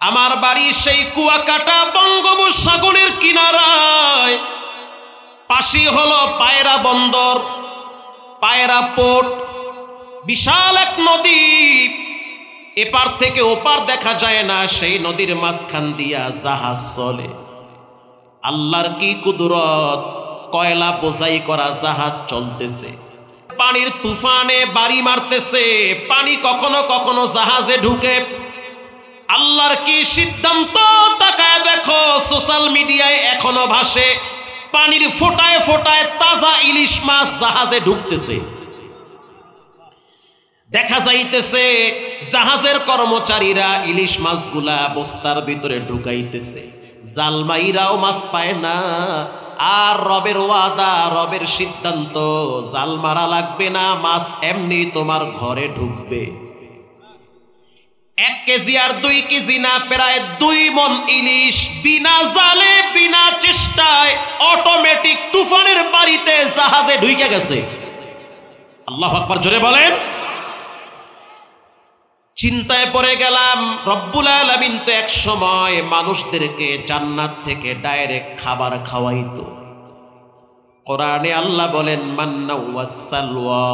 আমার বাড়ি সেই কুয়াকাটা বঙ্গোপসাগরের কিনারায়, পাশে হলো পায়রা বন্দর, পায়রা পোর্ট, বিশাল এক নদী। এপার থেকে ওপার দেখা যায় না, সেই নদীর মাঝখান দিয়া জাহাজ চলে। আল্লাহর কি কুদরত, কয়লা বোঝাই করা জাহাজ চলতেছে, পানির তুফানে বাড়ি মারতেছে, পানি কখনো কখনো জাহাজে ঢুকে। আল্লাহর কি সিদ্ধান্ত, তাকায় দেখো সোশ্যাল মিডিয়ায় এখনো ভাসে, পানির ফোটায় ফোটায় তাজা ইলিশ মাছ জাহাজে ঢুকতেছে। দেখা যাইতেছে জাহাজের কর্মচারীরা ইলিশ মাছগুলা বস্তার ভিতরে ঢুকাইতেছে, জালমাইরাও মাছ পায় না। আর রবের ওয়াদা, রবের সিদ্ধান্ত, জাল মারা লাগবে না, মাছ এমনি তোমার ঘরে ঢুকবে। 1 কেজি আর 2 কেজি না, প্রায় 2 মণ ইলিশ বিনা জালে বিনা চেষ্টায় অটোমেটিক তুফানের বাড়িতে জাহাজে ঢুকে গেছে। আল্লাহু আকবার, জোরে বলেন। চিন্তায় পড়ে গেলাম, রব্বুল আলামিন তো এক সময় মানুষদেরকে জান্নাত থেকে ডাইরেক্ট খাবার খাওয়াইতো। কোরআনে আল্লাহ বলেন মান্না ওয়াস সালওয়া,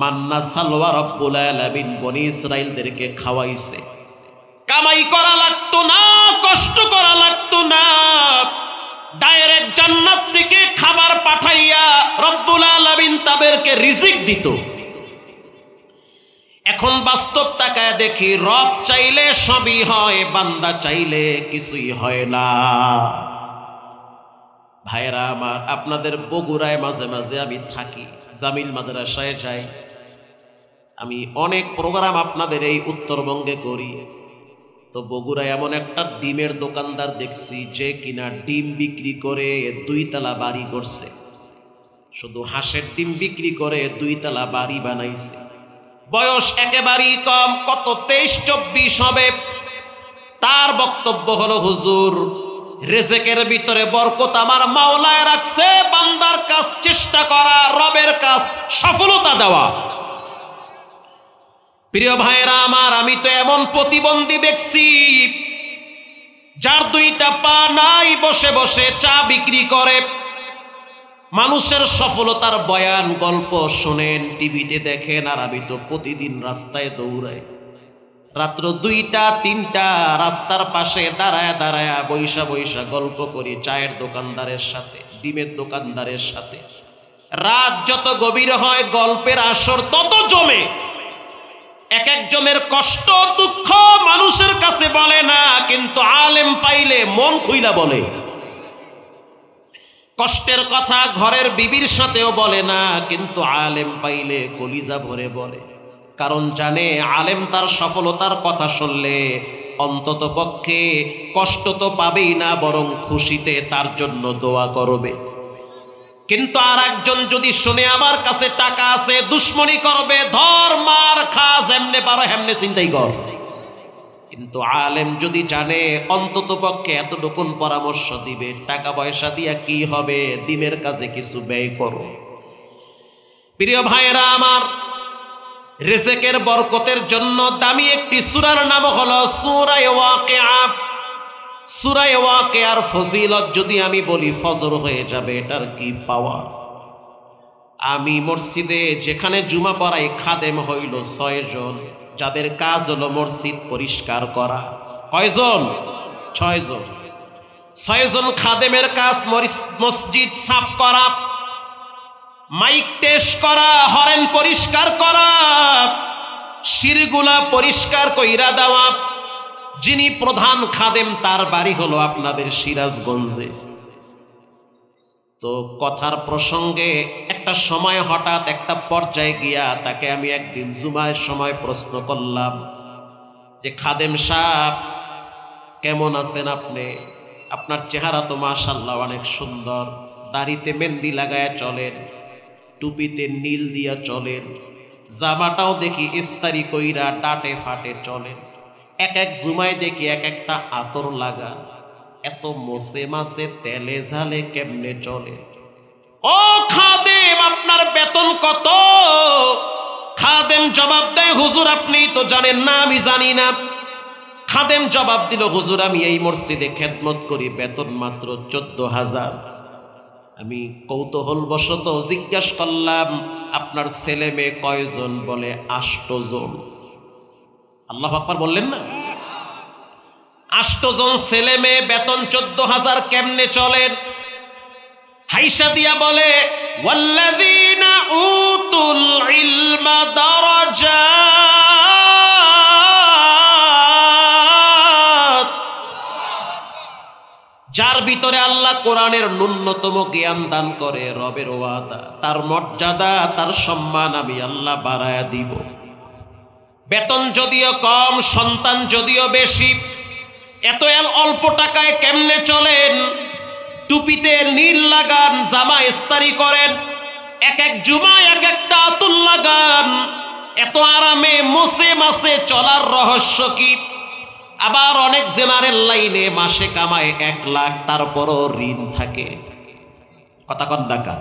মান্না সালওয়া রব্বুল আলামিন বনি ইসরাইলদেরকে খাওয়াইছে। কামাই করা লাগতো না, কষ্ট করা লাগতো না, ডাইরেক্ট জান্নাত থেকে খাবার পাঠাইয়া রব্বুল আলামিন তাদেরকে রিজিক দিত। এখন বাস্তব তাকায় দেখি, রব চাইলে সবই হয়, বান্দা চাইলে কিছুই হয় না। ভাইরা আমার, আপনাদের বগুড়ায় মাঝে মাঝে আমি থাকি, জামিল মাদ্রাসায় যাই, আমি অনেক প্রোগ্রাম আপনাদের এই উত্তরবঙ্গে করি। তো বগুড়ায় এমন একটা ডিমের দোকানদার দেখছি, যে কিনা ডিম বিক্রি করে 2 তলা বাড়ি করছে। শুধু হাঁসের ডিম বিক্রি করে 2 তলা বাড়ি বানাইছে। বয়স একেবারেই কম, কত 23-24 হবে। তার বক্তব্য হলো, হুজুর রিজিকের ভিতরে বরকত আমার মাওলায় রাখছে, বান্দার কাজ চেষ্টা করা, রবের কাজ সফলতা দেওয়া। প্রিয় ভাইরা আমার, আমি তো এমন প্রতিবন্ধী দেখছি, যার 2টা পা নাই, বসে বসে চা বিক্রি করে। মানুষের সফলতার বয়ান গল্প শোনেন, টিভিতে দেখেন, আর আমি তো প্রতিদিন রাস্তায় দৌড়াই। রাত্র 2টা 3টা রাস্তার পাশে দাঁড়ায় দাঁড়ায় বৈশা বৈশা গল্প করি চায়ের দোকানদারের সাথে, ডিমের দোকানদারের সাথে। রাত যত গভীর হয়, গল্পের আসর তত জমে। এক একজনের কষ্ট দুঃখ মানুষের কাছে বলে না, কিন্তু আলেম পাইলে মন খুইলা বলে। কষ্টের কথা ঘরের বিবির সাথেও বলে না, কিন্তু আলেম পাইলে কলিজা ভরে বলে। কারণ জানে, আলেম তার সফলতার কথা শুনলে অন্তত পক্ষে কষ্ট তো পাবেই না, বরং খুশিতে তার জন্য দোয়া করবে। কিন্তু আর একজন যদি শুনে আমার কাছে টাকা আছে, দুশ্মনী করবে, ধর মার খা, যেমনে পারো হেমনে চিন্তাই কর। কিন্তু আলেম যদি জানে, অন্তত পক্ষে এতটুকুন পরামর্শ দিবে, টাকা পয়সা দিয়া কি হবে, দিনের কাজে কিছু ব্যয় করো। প্রিয় ভাইরা আমার, রিজিকের বরকতের জন্য দামি একটি সূরার নাম হলো সূরা ওয়াকিয়া। সূরা ওয়াকিয়ার ফজিলত যদি আমি বলি, ফজর হয়ে যাবে। এটার কি পাওয়ার! আমি মসজিদে যেখানে জুমা পড়াই, খাদেম হইল 6 জন, যাদের কাজ হলো মসজিদ পরিষ্কার করা। কয়জন? 6 জন। 6 জন খাদেমের কাজ মসজিদ সাফ করা, মাইক টেস্ট করা, হরেন পরিষ্কার করা, সিঁড়িগুলা পরিষ্কার কইরা দেওয়া। যিনি প্রধান খাদেম, তার বাড়ি হলো আপনাদের সিরাজগঞ্জে। তো কথার প্রসঙ্গে একটা সময় হঠাৎ একটা পর্যায়ে গিয়া তাকে আমি একদিন জুমার সময় প্রশ্ন করলাম যে, খাদেম সাহেব কেমন আছেন আপনি? আপনার চেহারা তো মাশাআল্লাহ অনেক সুন্দর, দাড়িতে মেহেন্দি লাগায়া চলেন, টুপিতে নীল দিয়া চলেন, জামাটাও দেখি ইস্তারি কইরা ডাটে ফাটে চলেন, এক এক জুমায় দেখি এক একটা আতর লাগা, এত মোসে মাসে তেলে ঝালে কেমনে চলে? ও খাদেম, আপনার বেতন কত? খাদেম জবাব দেয়, হুজুর আপনি তো জানেন না, আমি জানি না। খাদেম জবাব দিল, হুজুর আমি এই মসজিদে খেদমত করি, বেতন মাত্র 14,000। আমি কৌতূহলবশত জিজ্ঞাসা করলাম, আপনার ছেলে মেয়ে কয়জন? বলে 8 জন। আল্লাহু আকবার বললেন না? 8 জন ছেলে মেয়ে, বেতন 14,000, কেমনে চলেন? হাইসা দিয়া বলে, ওয়াল্লাযীনা উতুল ইলমা দারাজাত, যার ভিতরে আল্লাহ কোরআনের ন্যূনতম জ্ঞান দান করে, রবের ওয়াদা, তার মর্যাদা, তার সম্মান আমি আল্লাহ বাড়ায়া দিব। বেতন যদিও কম, সন্তান যদিও বেশি, এত অল্প টাকায় কেমনে চলেন? টুপিতে নীল লাগান, জামা ইস্তারি করেন, এক এক জুমায় এক একটা আতুল লাগান, এত আরামে মোসে মাসে চলার রহস্য কি? আবার অনেক জেনারেল লাইনে মাসে কামায় 1 লাখ, তারপরও ঋণ থাকে। কথা কন ডাকা।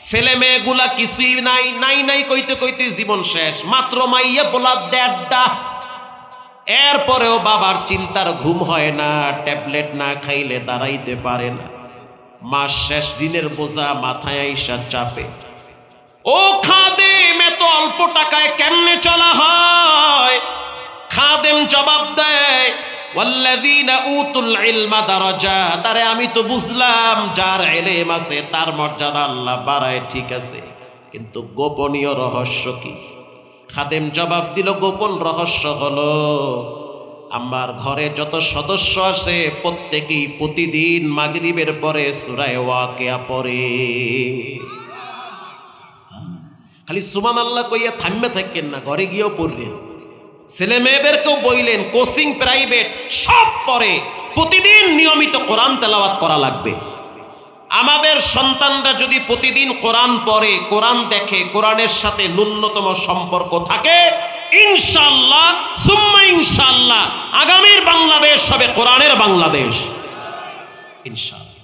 ছেলে মেয়েগুলা কিছুই নাই, নাই নাই কইতে কইতে জীবন শেষ। মাত্র মাইয়া পোলা 1.5টা, এরপরেও বাবার চিন্তার ঘুম হয় না, ট্যাবলেট না খাইলে দাঁড়াইতে পারে না। মাস শেষ, দিনের বোঝা মাথায় আইসা চাপে। ও খাদেম, এত অল্প টাকায় কেমনে চলা হয়? খাদেম জবাব দেয়, ওয়াল্লাযীনা উতুল ইলমা দারাজাত, আরে আমি তো বুঝলাম যার ইলম আছে তার মর্যাদা আল্লাহ বাড়ায়, ঠিক আছে, কিন্তু গোপনীয় রহস্য কি? খাদেম জবাব দিল, গোপন রহস্য হলো আমার ঘরে যত সদস্য আছে প্রত্যেকেই প্রতিদিন মাগরিবের পরে সূরা ওয়াকিয়া পড়ে। খালি সুবহানাল্লাহ কইয়া থামবে থাকেন না, ঘরে গিয়েও পড়লেন, ছেলে মেয়েদেরকেও বইলেন, কোচিং প্রাইভেট সব পড়ে, প্রতিদিন নিয়মিত কোরআন তেলাওয়াত করা লাগবে। আমাদের সন্তানরা যদি প্রতিদিন কোরআন পড়ে, কোরআন দেখে, কোরআনের সাথে ন্যূনতম সম্পর্ক থাকে, ইনশাআল্লাহ সুম্মা ইনশাআল্লাহ আগামীর বাংলাদেশ হবে কোরআনের বাংলাদেশ, ইনশাআল্লাহ।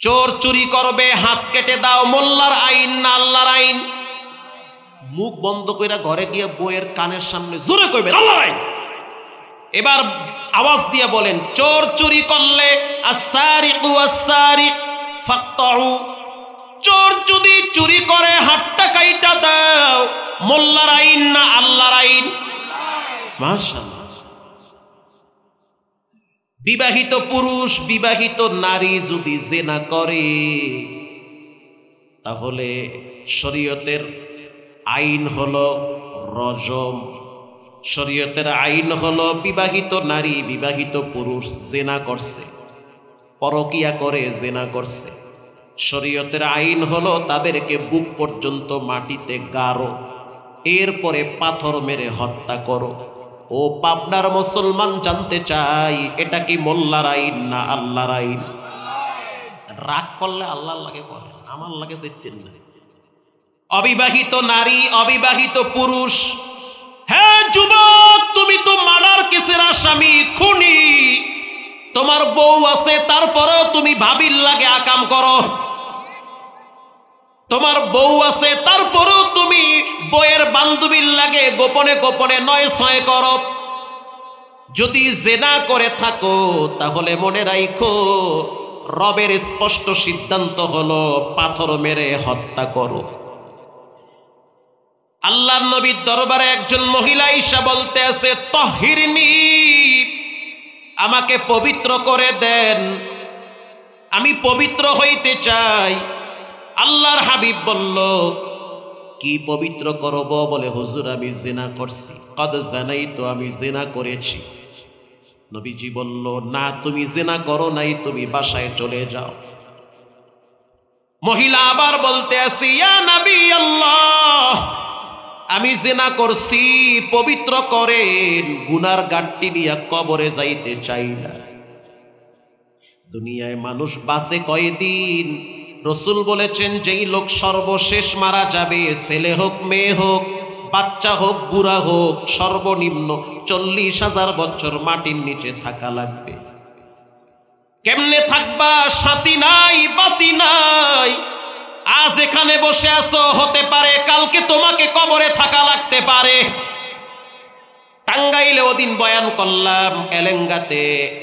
চোর চুরি করবে, হাত কেটে দাও, মোল্লার আইন না আল্লাহর আইন? মুখ বন্ধ কইরা ঘরে গিয়ে বইয়ের কানের সামনে জোরে কইবেন আল্লাহর আইন। এবার আওয়াজ দিয়ে বলেন, চোর চুরি করলে আস-সারিকু ওয়াস-সারিক ফাকতাউ, চোর যদি চুরি করে হাতটা কাইটা দাও, মোল্লার আইন না আল্লাহর আইন? মাশাআল্লাহ। বিবাহিত পুরুষ, বিবাহিত নারী যদি জিনা করে, তাহলে শরীয়তের আইন হলো রজম। শরীয়তের আইন হলো বিবাহিত নারী, বিবাহিত পুরুষ জিনা করছে, পরকিয়া করে জিনা করছে, শরীয়তের আইন হলো তাদেরকে বুক পর্যন্ত মাটিতে গাড়ো, এরপরে পাথর মেরে হত্যা করো। ও পাবনার মুসলমান, জানতে চাই এটা কি মোল্লার আইন না আল্লাহর আইন? রাগ করলে আল্লাহর লাগে বলেন, আমার লাগে চাইতেন না। অবিবাহিত নারী, অবিবাহিত পুরুষ, হ্যাঁ যুবক, তুমি তো মার্ডার কেসের আসামি, খুনি, তোমার বউ আছে, তারপরেও তুমি ভাবির লাগে আকাম করো। তোমার বউ আছে, তারপরেও তুমি বউয়ের বান্ধবীর লাগে গোপনে গোপনে 9-6 করো। যদি জেনা করে থাকো, তাহলে মনে রাখো রবের স্পষ্ট সিদ্ধান্ত হলো পাথর মেরে হত্যা করো। আল্লাহর নবীর দরবারে একজন মহিলা ঈশা বলতে আছে, তাহিরনি, আমাকে পবিত্র করে দেন, আমি পবিত্র হইতে চাই। আল্লাহর হাবিব বলল, কি পবিত্র করব? বলে, হুজুর আমি জিনা করছি। কদ জানাইতো, আমি জিনা করেছি। নবীজি বলল, না তুমি জিনা করো নাই, তুমি বাসায় চলে যাও। মহিলা আবার বলতে আছে, ইয়া নবী আল্লাহ, আমি জিনা করছি, পবিত্র করেন, গুনার গাট্টি নিয়ে কবরে যাইতে চাই না। দুনিয়ায় মানুষ বাঁচে কয়দিন? রসুল বলেছেন, যেই লোক সর্বশেষ মারা যাবে, ছেলে হোক মেয়ে হোক, বাচ্চা হোক বুড়া হোক, সর্বনিম্ন 40,000 বছর মাটির নিচে থাকা লাগবে। কেমনে থাকবা? সাথী নাই, বাতি নাই। আজ এখানে বসে আছো, হতে পারে কালকে তোমাকে কবরে থাকা লাগতে পারে। টাঙ্গাইলে ওদিন বয়ান করলাম, এলেঙ্গাতে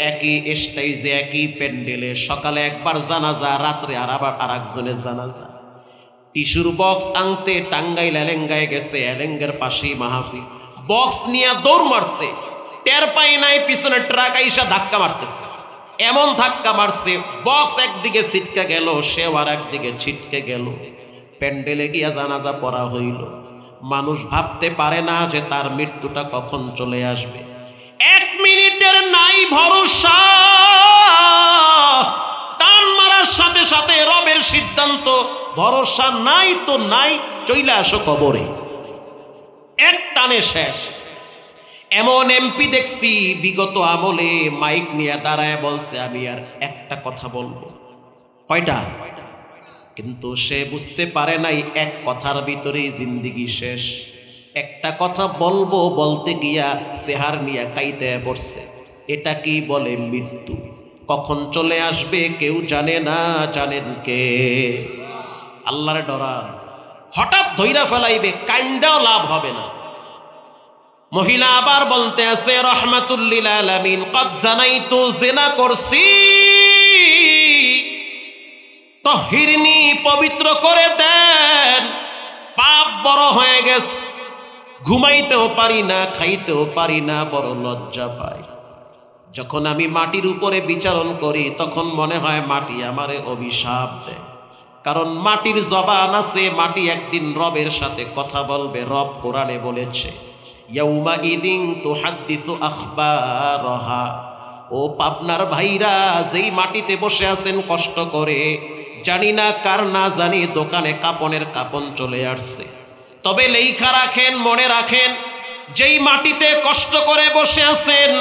একই স্টেজে একই প্যান্ডেলে সকালে একবার জানাজা, রাত্রে আর একজনের জানাজা। টিস্যুর বক্স আনতে টাঙ্গাইল এলেঙ্গায় গেছে, এলেঙ্গার পাশেই মাহফিল। বক্স নিয়ে দৌড় মারছে, টের পাই নাই পিছনে ট্রাক আইসা ধাক্কা মারতেছে। এমন ধাক্কা মারছে বক্স একদিকে ছিটকে গেল, সেও আর একদিকে ছিটকে গেল। প্যান্ডেলে গিয়া জানাজা পড়া হইল। মানুষ ভাবতে পারে না যে তার মৃত্যুটা কখন চলে আসবে। 1 মিনিটের নাই ভরসা। টান মারার সাথে সাথে রবের সিদ্ধান্ত, ভরসা নাই তো নাই, চইলা আসো কবরে, এক টানে শেষ। এমন এমপি দেখছি বিগত আমলে মাইক নিয়ে দাঁড়ায় বলছে আমি আর একটা কথা বলবো। কয়টা? কিন্তু সে বুঝতে পারে নাই এক কথার ভিতরেই জিন্দিগি শেষ। একটা কথা বলবো বলতে গিয়া সেহার নিয়ে কাইতে পড়ছে। এটা কি বলে মৃত্যু, কখন চলে আসবে কেউ জানে না, জানেন কে? আল্লাহর ডরান। হঠাৎ ধইরা ফেলাইবে, কাইন্দাও লাভ হবে না। মহিলা আবার বলতে আছে রাহমাতুল লিল আলামিন, কদ জানাইতু, জিনা করছি, তাহিরনি, পবিত্র করে দেন। পাপ বড় হয়ে গেছে, ঘুমাইতেও পারি না, খাইতেও পারি না, বড় লজ্জা পাই। যখন আমি মাটির উপরে বিচারণ করি তখন মনে হয় মাটি আমারে অভিশাপ দেয়। কারণ মাটির জবান আছে, মাটি একদিন রবের সাথে কথা বলবে। রব কোরআনে বলেছে ইয়াউমা ইদিন তুহাদ্দিসু আখবারহা। ও পাবনার ভাইরা, যেই মাটিতে বসে আছেন কষ্ট করে, জানি না কার না জানি দোকানে কাপনের কাপন চলে আসছে। তবে লেখা রাখেন, মনে রাখেন, যেই মাটিতে কষ্ট করে বসে আছেন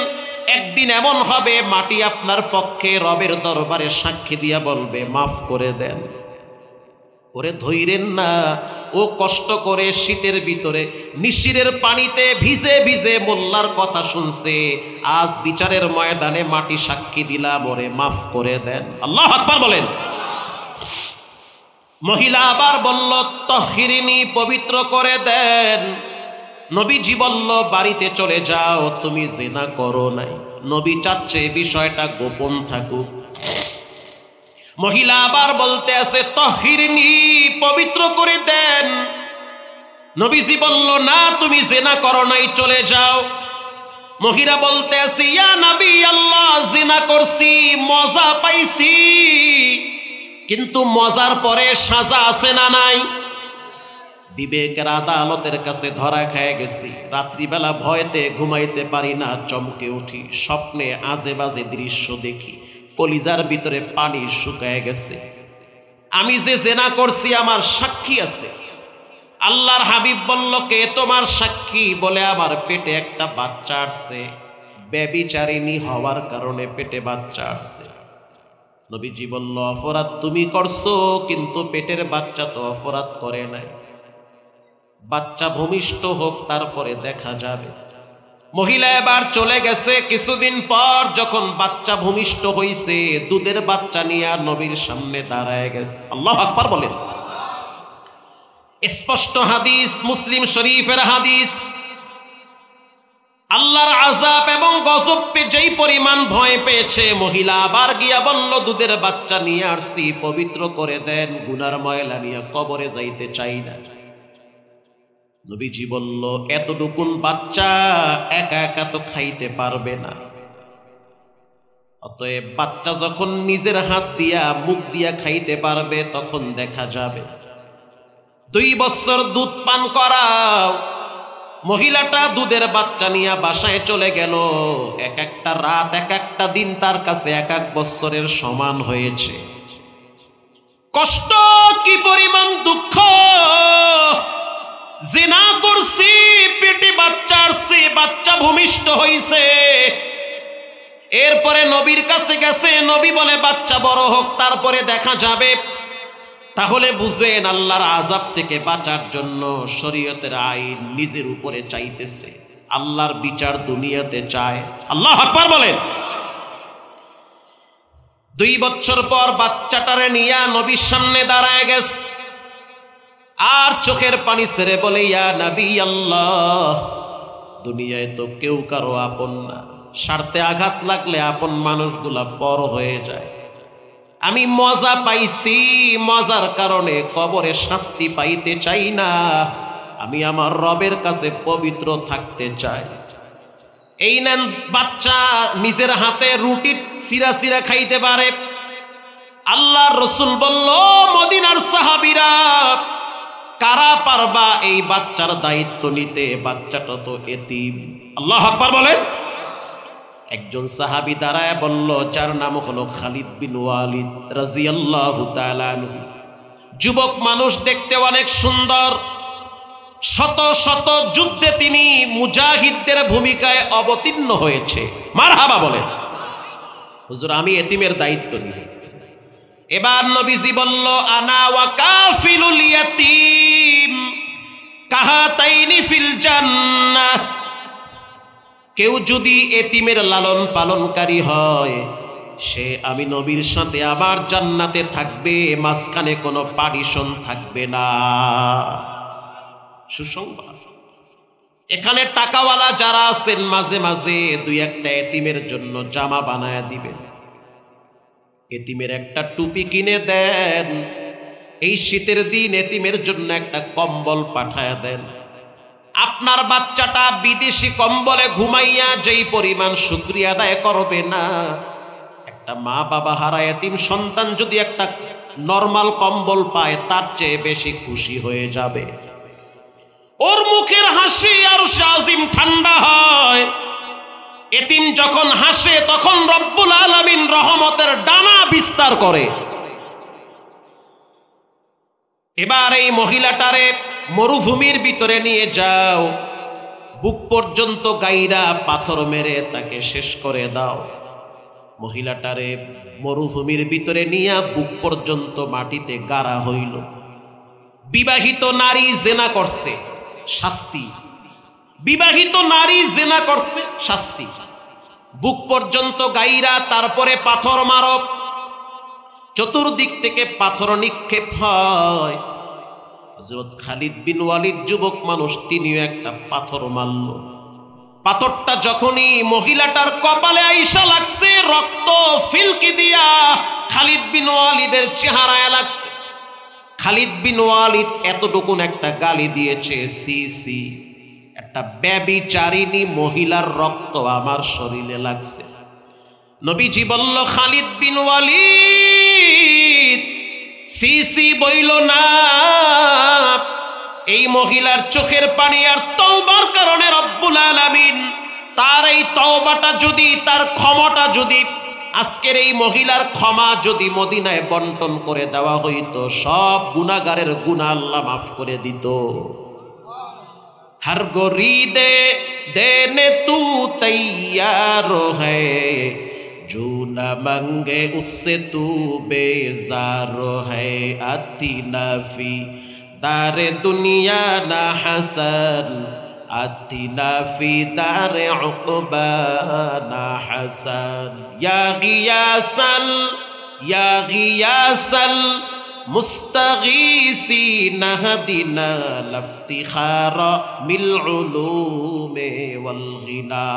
একদিন এমন হবে মাটি আপনার পক্ষে রবের দরবারে সাক্ষী দিয়া বলবে মাফ করে দেন। ওরে ধইরেন না, ও কষ্ট করে শীতের ভিতরে নিশিরের পানিতে ভিজে ভিজে মোল্লার কথা শুনছে। আজ বিচারের ময়দানে মাটি সাক্ষী দিলাম, ওরে মাফ করে দেন। আল্লাহু আকবার বলেন। মহিলা আবার বলল তাহিরিনি, পবিত্র করে দেন। নবীজি বলল বাড়িতে চলে যাও, তুমি জিনা করো নাই। নবী চাচ্ছে বিষয়টা গোপন থাকুক। মহিলা আবার বলতে আছে তাহিরিনি, পবিত্র করে দেন। নবীজি বলল না, তুমি জিনা করো নাই, চলে যাও। মহিলা বলতে আছে ইয়া নবী আল্লাহ, জিনা করছি, মজা পাইছি, কিন্তু মজার পরে সাজা আছে না নাই? বিবেকের আদালতের কাছে ধরা খেয়ে গেছি। রাত্রিবেলা ভয়তে ঘুমাইতে পারি না, চমকে উঠি, স্বপ্নে আজে বাজে দৃশ্য দেখি, কলিজার ভিতরে পানি শুকায় গেছে। আমি যে জেনা করছি আমার সাক্ষী আছে। আল্লাহর হাবিব বলল কে তোমার সাক্ষী? বলে আমার পেটে একটা বাচ্চা আসছে, ব্যভিচারিণী হওয়ার কারণে পেটে বাচ্চা আসছে। নবীজি বলল অপরাধ তুমি করছো, কিন্তু পেটের বাচ্চা তো অপরাধ করে নাই। বাচ্চা ভূমিষ্ঠ হোক, তারপরে দেখা যাবে। মহিলা এবার চলে গেছে। কিছুদিন পর যখন বাচ্চা ভূমিষ্ঠ হইছে, দুধের বাচ্চা নিয়ে নবীর সামনে দাঁড়ায় গেছে। আল্লাহু আকবার বলেন। স্পষ্ট হাদিস, মুসলিম শরীফের হাদিস। আল্লাহর আযাব এবং গজব পেয়ে যেই পরিমাণ ভয় পেয়েছে, মহিলা আবার গিয়া বলল দুধের বাচ্চা নিয়ে আসছি, পবিত্র করে দেন, গুনার ময়লা নিয়ে কবরে যাইতে চাই না। নবীজি বলল এতটুকুন বাচ্চা একা একা তো খাইতে পারবে না, অতএব বাচ্চা যখন নিজের হাত দিয়া মুখ দিয়া খাইতে পারবে তখন দেখা যাবে। 2 বছর দুধ পান করাও। মহিলাটা দুধের বাচ্চা নিয়ে বাসায় চলে গেল। এক একটা রাত, এক একটা দিন তার কাছে 1 বছরের সমান হয়েছে। কষ্ট কি পরিমাণ, দুঃখ! জিনা করছি, পেটে বাচ্চা আসছে, বাচ্চা ভূমিষ্ঠ হইছে। এরপরে নবীর কাছে গেছে, নবী বলে বাচ্চা বড় হোক, তারপরে দেখা যাবে। তাহলে বুঝেন আল্লাহর আযাব থেকে বাঁচার জন্য শরীয়তের আইন নিজের উপরে চাইতেছে, আল্লাহর বিচার দুনিয়াতে চায়। আল্লাহু আকবার বলেন। 2 বছর পর বাচ্চাটারে নিয়ে নবীর সামনে দাঁড়ায় গেছে, আর চোখের পানি ছেড়ে বলে ইয়া নবী আল্লাহ, দুনিয়ায় তো কেউ কারো আপন না, স্বার্থে আঘাত লাগলে আপন মানুষগুলা পর হয়ে যায়। আমি মজা পাইছি, মজার কারণে কবরে শাস্তি পাইতে চাই না, আমি আমার রবের কাছে পবিত্র থাকতে চাই। এই নেন, বাচ্চা নিজের হাতে রুটি সিরা সিরা খাইতে পারে। আল্লাহর রাসূল বলল, মদিনার সাহাবীরা কারা পারবা এই বাচ্চার দায়িত্ব নিতে? বাচ্চাটা তো এতিম। আল্লাহু আকবার বলেন। একজন সাহাবী দাঁড়ায় বলল, যার নাম হলো খালিদ বিন ওয়ালিদ রাদিয়াল্লাহু তাআলা আনহু। যুবক মানুষ, দেখতে অনেক সুন্দর, শত শত যুদ্ধে তিনি মুজাহিদদের ভূমিকায় অবতীর্ণ হয়েছে। মারহাবা বলেন। হুজুর, আমি এতিমের দায়িত্ব নিই। এবার নবীজি বলল, আনা ওয়া কাফিলুল ইয়াতীম কাহাতাইনি ফিল জান্নাহ। কেউ যদি এতিমের লালন পালনকারী হয়, সে আমি নবীর সাথে আবার জান্নাতে থাকবে, মাঝখানে কোনো পার্টিশন থাকবে না। সুসংবাদ। এখানে টাকাওয়ালা যারা আছেন, মাঝে মাঝে দুই একটা এতিমের জন্য জামা বানায় দিবেন, এতিমের একটা টুপি কিনে দেন, এই শীতের দিন এতিমের জন্য একটা কম্বল পাঠায় দেন। আপনার বাচ্চাটা বিদেশি কম্বলে ঘুমাইয়া যেই পরিমাণ শুকরিয়া আদায় করবে না, একটা মা বাবা হারা এতিম সন্তান যদি একটা নরমাল কম্বল পায়, তার চেয়ে বেশি খুশি হয়ে যাবে। ওর মুখের হাসি আরশে আজিম ঠান্ডা হয়। এতিম যখন হাসে, তখন রব্বুল আলামিন রহমতের ডানা বিস্তার করে। এবার এই মহিলাটারে মরুভূমির ভিতরে নিয়ে যাও, বুক পর্যন্ত গাইরা পাথর মেরে তাকে শেষ করে দাও। মহিলাটারে মরুভূমির ভিতরে নিয়ে বুক পর্যন্ত মাটিতে গাড়া হইল। বিবাহিত নারী জেনা করছে, শাস্তি। বিবাহিত নারী জেনা করছে, শাস্তি। বুক পর্যন্ত গাইরা, তারপরে পাথর মারো। চতুর্দিক থেকে পাথর নিক্ষেপ হয়। হযরত খালিদ বিন ওয়ালিদ যুবক মানুষ, তিনিও একটা পাথর মারল। পাথরটা যখনই মহিলাটার কপালে আইসা লাগছে, রক্ত ফিলকি দিয়া খালিদ বিন ওয়ালিদের চেহারায় লাগছে। খালিদ বিন ওয়ালিদ এতটুকুন একটা গালি দিয়েছে, সি সি, একটা ব্যভিচারিণী মহিলার রক্ত আমার শরীরে লাগছে। নবীজি বলল, খালিদ বিন ওয়ালিদ সি সি বইল না। এই মহিলার চোখের পানি আর তওবার কারণে রব্বুল আলামিন তার এই তওবাটা যদি, তার ক্ষমাটা যদি, আজকের এই মহিলার ক্ষমা যদি মদিনায় বন্টন করে দেওয়া হইতো, সব গুনাহগারের গুনাহ আল্লাহ মাফ করে দিত। हर गोरीदे देने तू तैयार है, जो न मंगे उससे तू बेजार है। आती नफी दारे दुनिया ना हसन, आती नफी दारे उक़बा ना हसन। या गियासल मुस्तगीसीन हदिना लफ्तिखारा मिल उलूमे वल गिना।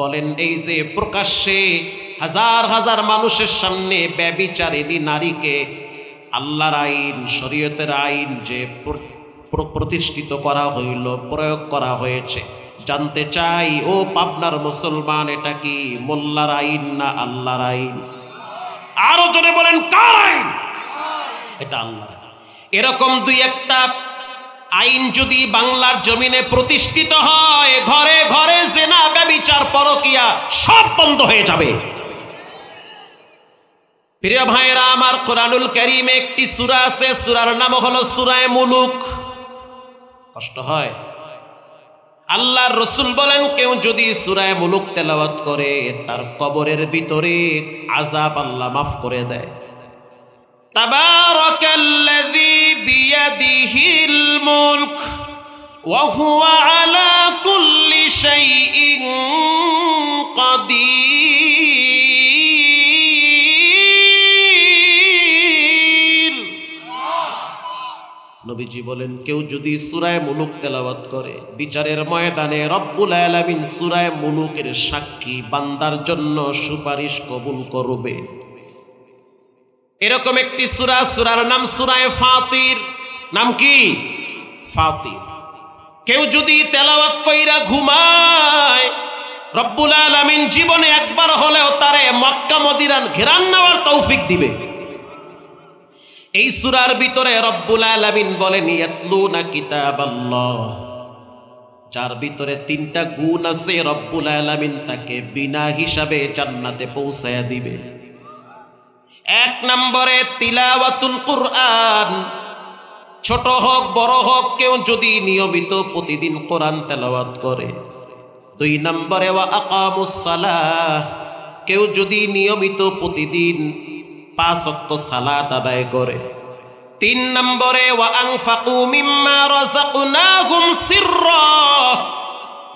বলেন, এই যে প্রকাশ্যে হাজার হাজার মানুষের সামনে ব্যভিচারিণী নারীকে আল্লাহর আইন, শরীয়তের আইন যে প্রতিষ্ঠিত করা হইল, প্রয়োগ করা হয়েছে, জানতে চাই ও পাবনার মুসলমান, এটা কি মোল্লার আইন না আল্লাহর আইন? আরো জোরে বলেন, কার আইন? এটা আল্লাহ। এরকম দুই একটা আইন যদি বাংলার জমিনে প্রতিষ্ঠিত হয়, ঘরে ঘরে জেনা, ব্যভিচার, পরকিয়া সব বন্ধ হয়ে যাবে। প্রিয় ভাইরা আমার, কোরআনুল কারীমে একটি সূরা আছে, সূরার নাম হলো সূরা মুলুক। কষ্ট হয়? আল্লাহর রাসূল বলেন, কেউ যদি সূরা মুলুক তেলাওয়াত করে, তার কবরের ভিতরে আযাব আল্লাহ মাফ করে দেয়। তাবারাকাল্লাযী বিয়াদিহিল মুলক ওয়া হুয়া আলা কুল্লি শাইইন কাদির। নবীজি বলেন কেউ যদি সূরা মুলুক তেলাওয়াত করে বিচারের ময়দানে রব্বুল আলামিন সূরা মুলুকের সাক্ষী বান্দার জন্য সুপারিশ কবুল করবে। এরকম একটি সূরার নাম সূরা ফাতির। নাম কি? ফাতির। কেউ যদি তেলাওয়াত কইরা ঘুমায় রব্বুল আলামিন জীবনে একবার হলেও তারে মক্কা মদিনার ঘেরান নেওয়ার তৌফিক দিবে। এই সূরার ভিতরে রব্বুল আলামিন বলেন ইয়াতলুনা কিতাবাল্লাহ, যার ভিতরে 3টা গুণ আছে রব্বুল আলামিন তাকে বিনা হিসাবে জান্নাতে পৌঁছায়া দিবে। 1 নম্বরে তিলাওয়াতুল কুরআন, ছোট হোক বড় হোক কেউ যদি নিয়মিত প্রতিদিন কোরআন তেলাওয়াত করে। 2 নম্বরে ওয়া আকামুস সালাহ, কেউ যদি নিয়মিত প্রতিদিন 5 ওয়াক্ত সালাত আদায় করে। 3 নম্বরে ওয়া আনফাকু মিম্মা রাযাকনাহুম সিররা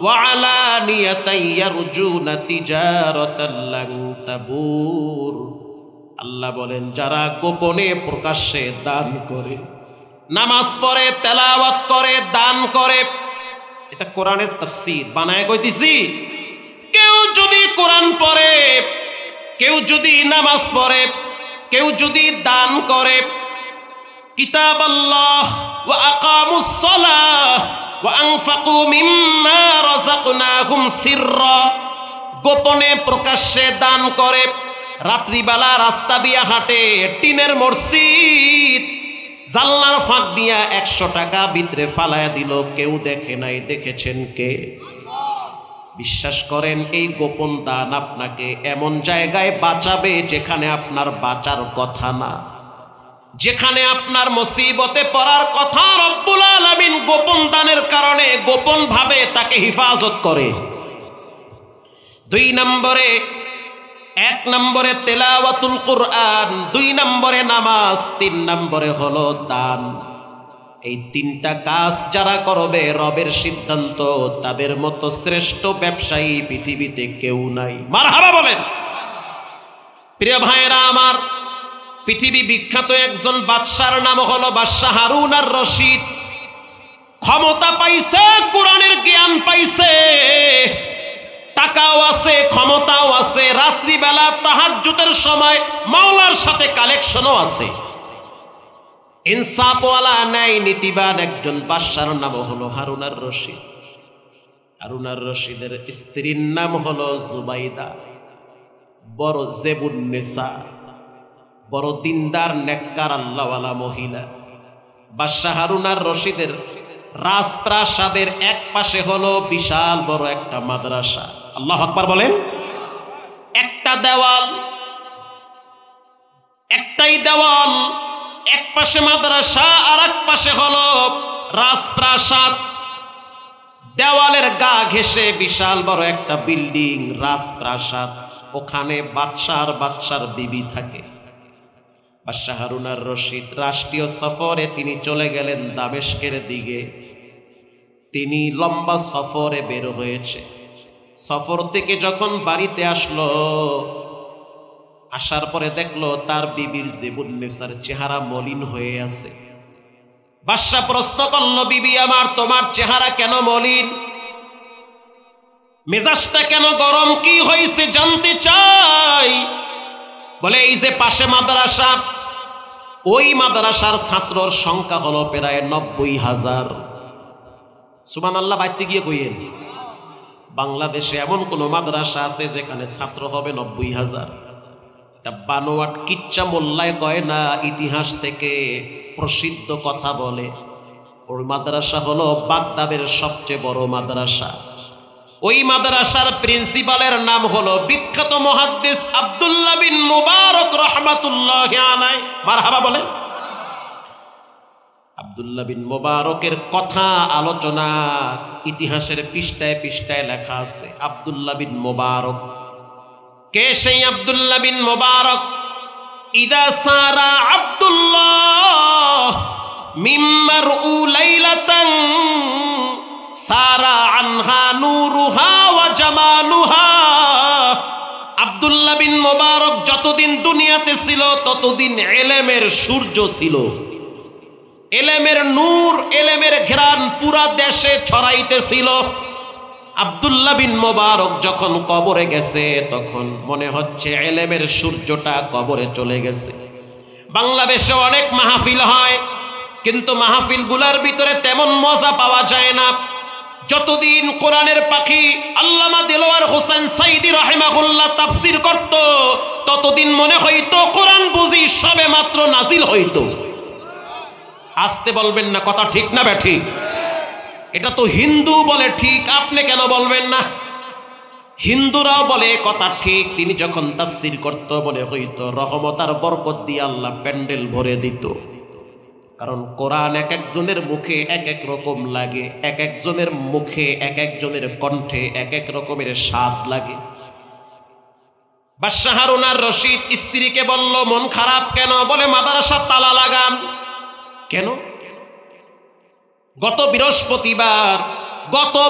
ওয়া আলানিয়াতান ইয়ারজুনা তিজারাতান লান তাবুর। আল্লাহ বলেন যারা গোপনে প্রকাশ্যে দান করে, নামাজ পড়ে, তেলাওয়াত করে, দান করে, এটা কোরআনের তাফসীর বানায় কইতেছি। কেউ যদি কোরআন পড়ে, কেউ যদি নামাজ পড়ে, কেউ যদি দান করে, কিতাব আল্লাহ ওয়া আকামুস সালাহ ওয়া আনফাকু মিম্মা রাযাকনাহুম সিররা, গোপনে প্রকাশ্যে দান করে, রাত্রিবেলা রাস্তা দিয়া হাঁটে, টিনের মসজিদ, জানলার ফাঁক দিয়া 100 টাকা ভিতরে ফালায়া দিল, কেউ দেখে নাই, দেখেছেন কে? বিশ্বাস করেন এই গোপন দান আপনাকে এমন জায়গায় বাঁচাবে যেখানে আপনার বাঁচার কথা না, যেখানে আপনার মুসিবতে পড়ার কথা রব্বুল আলামিন গোপন দানের কারণে গোপন ভাবে তাকে হিফাজত করে। 2 নম্বরে 1 নম্বরে তেলাওয়াতুল কুরআন, 2 নম্বরে নামাজ, 3 নম্বরে হলো দান। এই 3টা কাজ যারা করবে রবের সিদ্ধান্ত তাদের মতো শ্রেষ্ঠ ব্যবসায়ী পৃথিবীতে কেউ নাই। মারহাবা বলেন। প্রিয় ভাইরা আমার, পৃথিবী বিখ্যাত একজন বাদশার নাম হলো বাদশা হারুন আর রশিদ। ক্ষমতা পাইছে, কোরআনের জ্ঞান পাইছে, টাকাও আছে, ক্ষমতাও আছে, রাত্রিবেলা তাহাজ্জুদের সময় মাওলার সাথে কালেকশনও আছে। ইনসাফওয়ালা নাই নীতিবান একজন বাদশার নাম হলো হারুন আর রশিদ। হারুন আর রশিদের স্ত্রীর নাম হলো জুবাইদা, বড় জেবুন্নেসা, বড় দিনদার নেককার আল্লাহওয়ালা মহিলা। বাদশা হারুন আর রশিদের রাজপ্রাসাদের এক পাশে হলো বিশাল বড় একটা মাদ্রাসা। আল্লাহু আকবার বলেন। একটা দেওয়াল, একটাই দেওয়াল, এক পাশে মাদ্রাসা আর এক পাশে হলো রাজপ্রাসাদ। দেওয়ালের গা ঘেঁষে বিশাল বড় একটা বিল্ডিং, রাজপ্রাসাদ। ওখানে বাদশার বিবি থাকে। বাদশা হারুন আর রশিদ রাষ্ট্রীয় সফরে তিনি চলে গেলেন দামেস্কের দিকে। তিনি লম্বা সফরে বের হয়েছে। সফর থেকে যখন বাড়িতে আসলো, আসার পরে দেখলো তার বিবির জেবুন্নেসার চেহারা মলিন হয়ে আছে। বাদশা প্রশ্ন করলো, বিবি আমার, তোমার চেহারা কেন মলিন? মেজাজটা কেন গরম? কি হয়েছে জানতে চাই। বলে এই যে পাশে মাদ্রাসা, ওই মাদ্রাসার ছাত্রর সংখ্যা হলো প্রায় 90,000। সুবহানাল্লাহ, বাইতে গিয়ে কইেন বাংলাদেশে এমন কোন মাদ্রাসা আছে যেখানে ছাত্র হবে 90,000? এটা বানোয়াট কিচ্ছা মোল্লায় কয় না, ইতিহাস থেকে প্রসিদ্ধ কথা বলে। ওই মাদ্রাসা হলো বাগদাদের সবচেয়ে বড় মাদ্রাসা। ওই মাদ্রাসার প্রিন্সিপালের নাম হলো বিখ্যাত মুহাদ্দিস আব্দুল্লাহ বিন মুবারক রাহমাতুল্লাহি আলাইহি। মারহাবা বলেন। আব্দুল্লাহ বিন মুবারকের কথা আলোচনা ইতিহাসের পৃষ্ঠায় পৃষ্ঠায় লেখা আছে। আব্দুল্লাহ বিন মুবারক কে? সেই আব্দুল্লাহ বিন মুবারক, ইদা সারা আব্দুল্লাহ মিম্মারউ লাইলাতান সারা আনহা নূরুহা ওয়া জামালুহা। আব্দুল্লাহ বিন মুবারক যতদিন দুনিয়াতে ছিল ততদিন ইলমের সূর্য ছিল। এলেমের নূর, এলেমের ঘেরান পুরা দেশে ছড়াইতেছিল। আব্দুল্লাহ বিন মোবারক যখন কবরে গেছে তখন মনে হচ্ছে এলেমের সূর্যটা কবরে চলে গেছে। বাংলাদেশে অনেক মাহফিল হয়, কিন্তু মাহফিলগুলোর ভিতরে তেমন মজা পাওয়া যায় না। যতদিন কোরআনের পাখি আল্লামা দেলোয়ার হোসেন সাইদি রাহিমাহুল্লাহ তাফসীর করত, ততদিন মনে হইতো কোরআন বুঝি সবে মাত্র নাজিল হইতো। আসতে বলবেন না, কথা ঠিক না ব্যাঠিক? এটা তো হিন্দু বলে ঠিক, আপনি কেন বলবেন না? হিন্দুরাও বলে কথা ঠিক। তিনি যখন তাফসীর করত মনে হইতো রহমত আর বরকত দিয়ে আল্লাহ প্যান্ডেল ভরে দিত। কারণ কোরআন এক একজনের মুখে এক এক রকম লাগে, এক একজনের মুখে এক একজনের কণ্ঠে এক এক রকমের স্বাদ লাগে। বাদশাহ হারুন আর রশিদ স্ত্রীকে বলল, মন খারাপ কেন? বলে মাদ্রাসা তালা লাগান। কেন? গত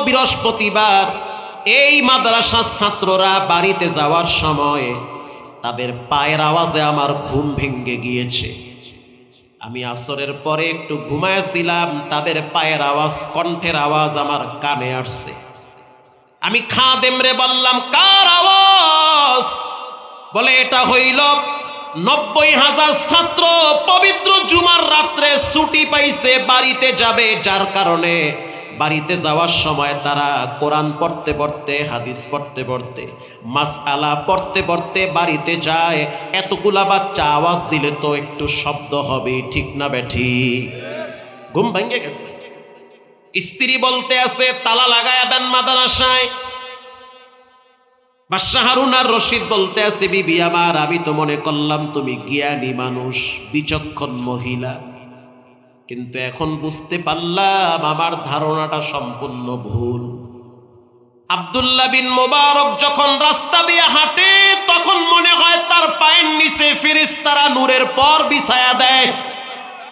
বৃহস্পতিবার এই মাদ্রাসার ছাত্ররা বাড়িতে যাওয়ার সময় তাদের পায়ের আওয়াজে আমার ঘুম ভেঙে গিয়েছে। আমি আসরের পরে একটু ঘুমাইছিলাম, তাদের পায়ের আওয়াজ, কণ্ঠের আওয়াজ আমার কানে আসছে। আমি খাদেমরে বললাম, কার আওয়াজ? বলে এটা হইল 90,000 ছাত্র পবিত্র জুমার রাত্রে ছুটি পাইছে, বাড়িতে যাবে, যার কারণে বাড়িতে যাওয়ার সময় তারা কোরআন পড়তে পড়তে, হাদিস পড়তে পড়তে, মাসআলা পড়তে পড়তে বাড়িতে যায়। এতগুলা বাচ্চা আওয়াজ দিলে তো একটু শব্দ হবে, ঠিক না বেঠি? ঘুম ভেঙে গেছে। স্ত্রী বলতে আছে, তালা লাগায়া দেন মাদ্রাসায়। বাদশাহ হারুন আর রশিদ বলতে আছে, বিবি আমার, আমি তো মনে করলাম তুমি জ্ঞানী মানুষ, বিচক্ষণ মহিলা, কিন্তু এখন বুঝতে পারলাম আমার ধারণাটা সম্পূর্ণ ভুল। আব্দুল্লাহ বিন মোবারক যখন রাস্তা দিয়ে হাঁটে তখন মনে হয় তার পায়ের নিচে ফেরেশতারা নূরের পর বিছায়া দেয়।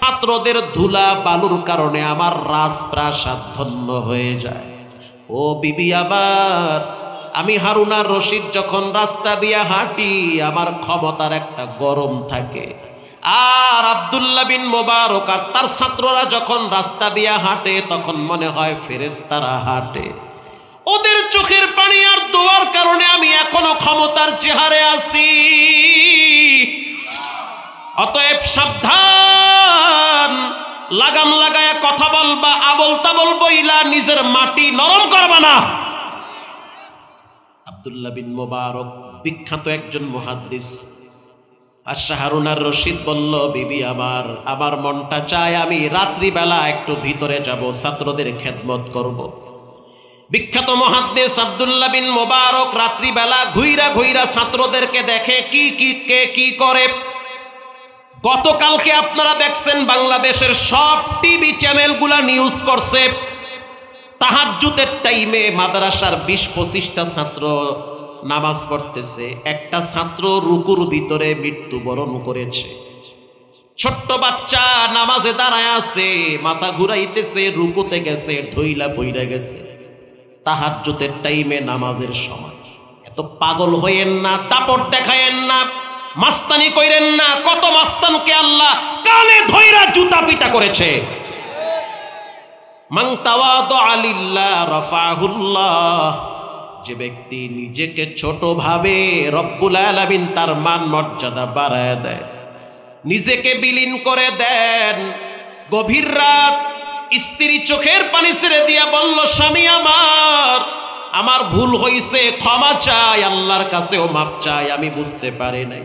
ছাত্রদের ধুলা বালুর কারণে আমার রাজপ্রাসাদ ধন্য হয়ে যায়। ও বিবি আমার, আমি হারুন আর রশিদ যখন রাস্তা দিয়ে হাঁটি আমার ক্ষমতার একটা গরম থাকে, আর আব্দুল্লাহ বিন মোবারক আর তার ছাত্ররা যখন রাস্তা দিয়ে হাঁটে তখন মনে হয় ফেরেশতারা হাঁটে। ওদের চোখের পানি আর দোয়ার কারণে আমি এখনো ক্ষমতার চেহারে আছি। অতএব সাবধান, লাগাম লাগায়া কথা বলবা, আবল তাবল বইলা নিজের মাটি নরম করবা না। আব্দুল্লাহ বিন মোবারক বিখ্যাত একজন মুহাদ্দিস। বাদশাহ হারুন আর রশিদ বলল, বিবি আমার, আমার মনটা চায় আমি রাত্রিবেলা একটু ভিতরে যাব, ছাত্রদের খেদমত করব। বিখ্যাত মুহাদ্দিস আব্দুল্লাহ বিন মোবারক রাত্রিবেলা ঘুইরা ঘুইরা ছাত্রদেরকে দেখে কে কি করে। গতকালকে আপনারা দেখছেন বাংলাদেশের সব টিভি চ্যানেলগুলা নিউজ করছে, তাহাজ্জুদের টাইমে মাদ্রাসার 20-25টা ছাত্র নামাজ পড়তেছে, একটা ছাত্র রুকুর ভিতরে মৃত্যুবরণ করেছে। ছোট্ট বাচ্চা নামাজে দাঁড়ায় আছে, মাথা ঘুরাইতেছে, রুকুতে গেছে, ঢইলা পইরা গেছে। তাহাজ্জুদের টাইমে নামাজের সময়। এত পাগল হইয়েন না, দাপট দেখায়েন না, মাস্তানি কইরেন না। কত মাস্তানকে আল্লাহ কানে ধইরা জুতা পিটা করেছে। মান তাওয়াদা লিল্লাহ রাফাহুল্লাহ, যে ব্যক্তি নিজেকে ছোট ভাবে রব্বুল আলামিন তার মান মর্যাদা বাড়ায় দেয়। নিজেকে বিলীন করে দেন। গভীর রাত স্ত্রী চোখের পানি ছেড়ে দিয়া বলল, স্বামী আমার ভুল হইছে, ক্ষমা চাই, আল্লাহর কাছেও মাপ চাই, আমি বুঝতে পারি নাই।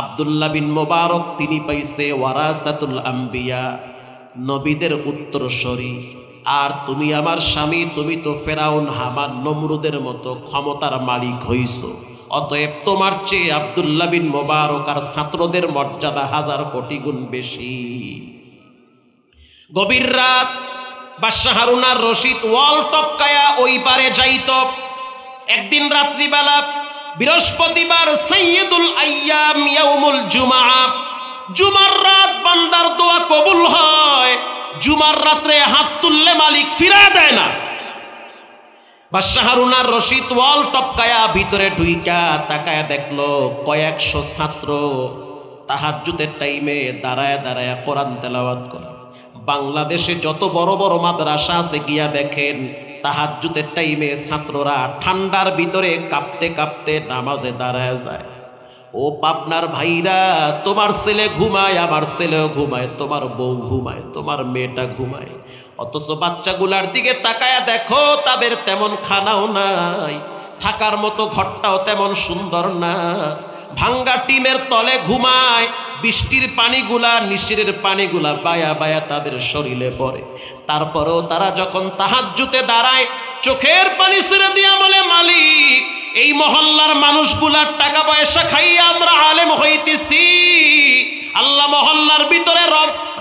আব্দুল্লাহ বিন মোবারক তিনি পাইছে ওয়ারাসাতুল আম্বিয়া, নবীদের উত্তরসূরি। আর তুমি আমার স্বামী, তুমি তো ফেরাউন, হামান, নমরুদের মতো ক্ষমতার মালিক হইছো। অতএব তোমার চেয়ে আব্দুল্লাহ বিন মোবারক আর ছাত্রদের মর্যাদা 1000 কোটি গুণ বেশি। গভীর রাত বাদশাহ হারুন আর রশিদ ওয়াল টপকায়া ওই পারে যাইত। একদিন রাত্রিবেলা, বৃহস্পতিবার, সাইয়্যিদুল আইয়াম, ইয়াউমুল জুমআ, জুমার রাত বান্দার দোয়া কবুল হয়। জুমার রাত্রে হাত তুললে মালিক ফিরায় দেয় না। বাদশাহ হারুন আর রশিদ ওয়াল টপকায়া ভিতরে ঢুইকা তাকায়া দেখলো কয়েকশো ছাত্র তাহাজ্জুদের টাইমে দাঁড়ায় দাঁড়ায় কোরআন তেলাওয়াত করে। বাংলাদেশে যত বড় বড় মাদ্রাসা আছে গিয়া দেখেন, তাহাজ্জুদের টাইমে ছাত্ররা ঠান্ডার ভিতরে কাঁপতে কাঁপতে নামাজে দাঁড়ায় যায়। ও পাবনার ভাইরা, তোমার ছেলে ঘুমায়, আমার ছেলেও ঘুমায়, তোমার বউ ঘুমায়, তোমার মেয়েটা ঘুমায়, অথচ বাচ্চাগুলার দিকে তাকায়া দেখো, তাদের তেমন খানাও নাই, থাকার মতো ঘরটাও তেমন সুন্দর না, ভাঙ্গা টিমের তলে ঘুমায়, বৃষ্টির পানিগুলা নিশিরের পানিগুলা বায়া বায়া তাদের শরীরে পড়ে। তারপরেও তারা যখন তাহাজ্জুদে দাঁড়ায়, চোখের পানি ছেড়ে দিয়া বলে, মালিক, এই মহল্লার মানুষগুলার টাকা পয়সা খাইয়ে আমরা আলেম হইতেছি, আল্লাহ মহল্লার ভিতরে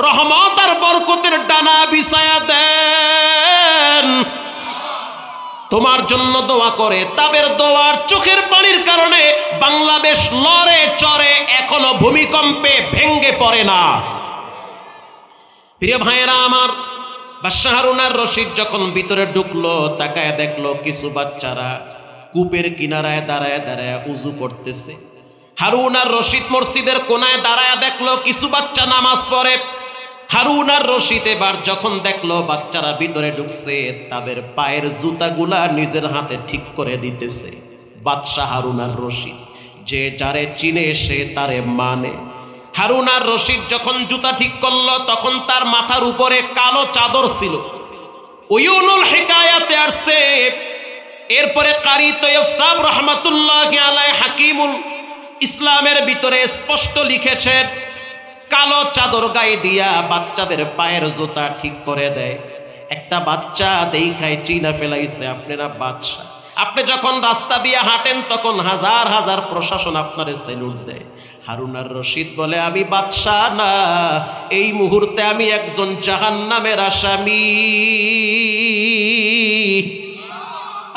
রহমত আর বরকতের ডানা বিছায়া দেন। তোমার জন্য দোয়া করে, তাদের দোয়ার চোখের পানির কারণে বাংলাদেশ লড়ে চড়ে এখনো ভূমিকম্পে ভেঙ্গে পড়ে না। প্রিয় ভাইয়েরা আমার, বাদশাহ হারুন আর রশিদ যখন ভিতরে ঢুকলো, তাকায় দেখলো কিছু বাচ্চারা কূপের কিনারায় দাঁড়ায় দাঁড়ায় উজু করতেছে। হারুন আর রশিদ মসজিদের কোনায় দাঁড়ায় দেখলো কিছু বাচ্চা নামাজ পড়ে। হারুন আর রশিদ এবার যখন দেখলো বাচ্চারা ভিতরে ঢুকছে, তাদের পায়ের জুতাগুলা নিজের হাতে ঠিক করে দিতেছে। বাদশাহ হারুন আর রশিদ, যে যারে চিনে সে তারে মানে। হারুন আর রশিদ যখন জুতা ঠিক করলো, তখন তার মাথার উপরে কালো চাদর ছিল। উয়ুনুল হিকায়াতে আসছে, এরপরে কারি তৈয়ব সাহেব রহমাতুল্লাহি আলাইহি হাকিমুল ইসলামের ভিতরে স্পষ্ট লিখেছেন, কালো চাদর গায়ে দিয়া বাচ্চাদের পায়ের জুতা ঠিক করে দেয়। একটা বাচ্চা দেখায় চিনা ফেলাইছে আপনারা বাদশা। আপনি যখন রাস্তা দিয়ে হাঁটেন তখন হাজার হাজার প্রশাসন আপনারে স্যালুট দেয়। হারুন আর রশিদ বলে, আমি বাদশা না, এই মুহূর্তে আমি একজন জাহান্নামের আসামি,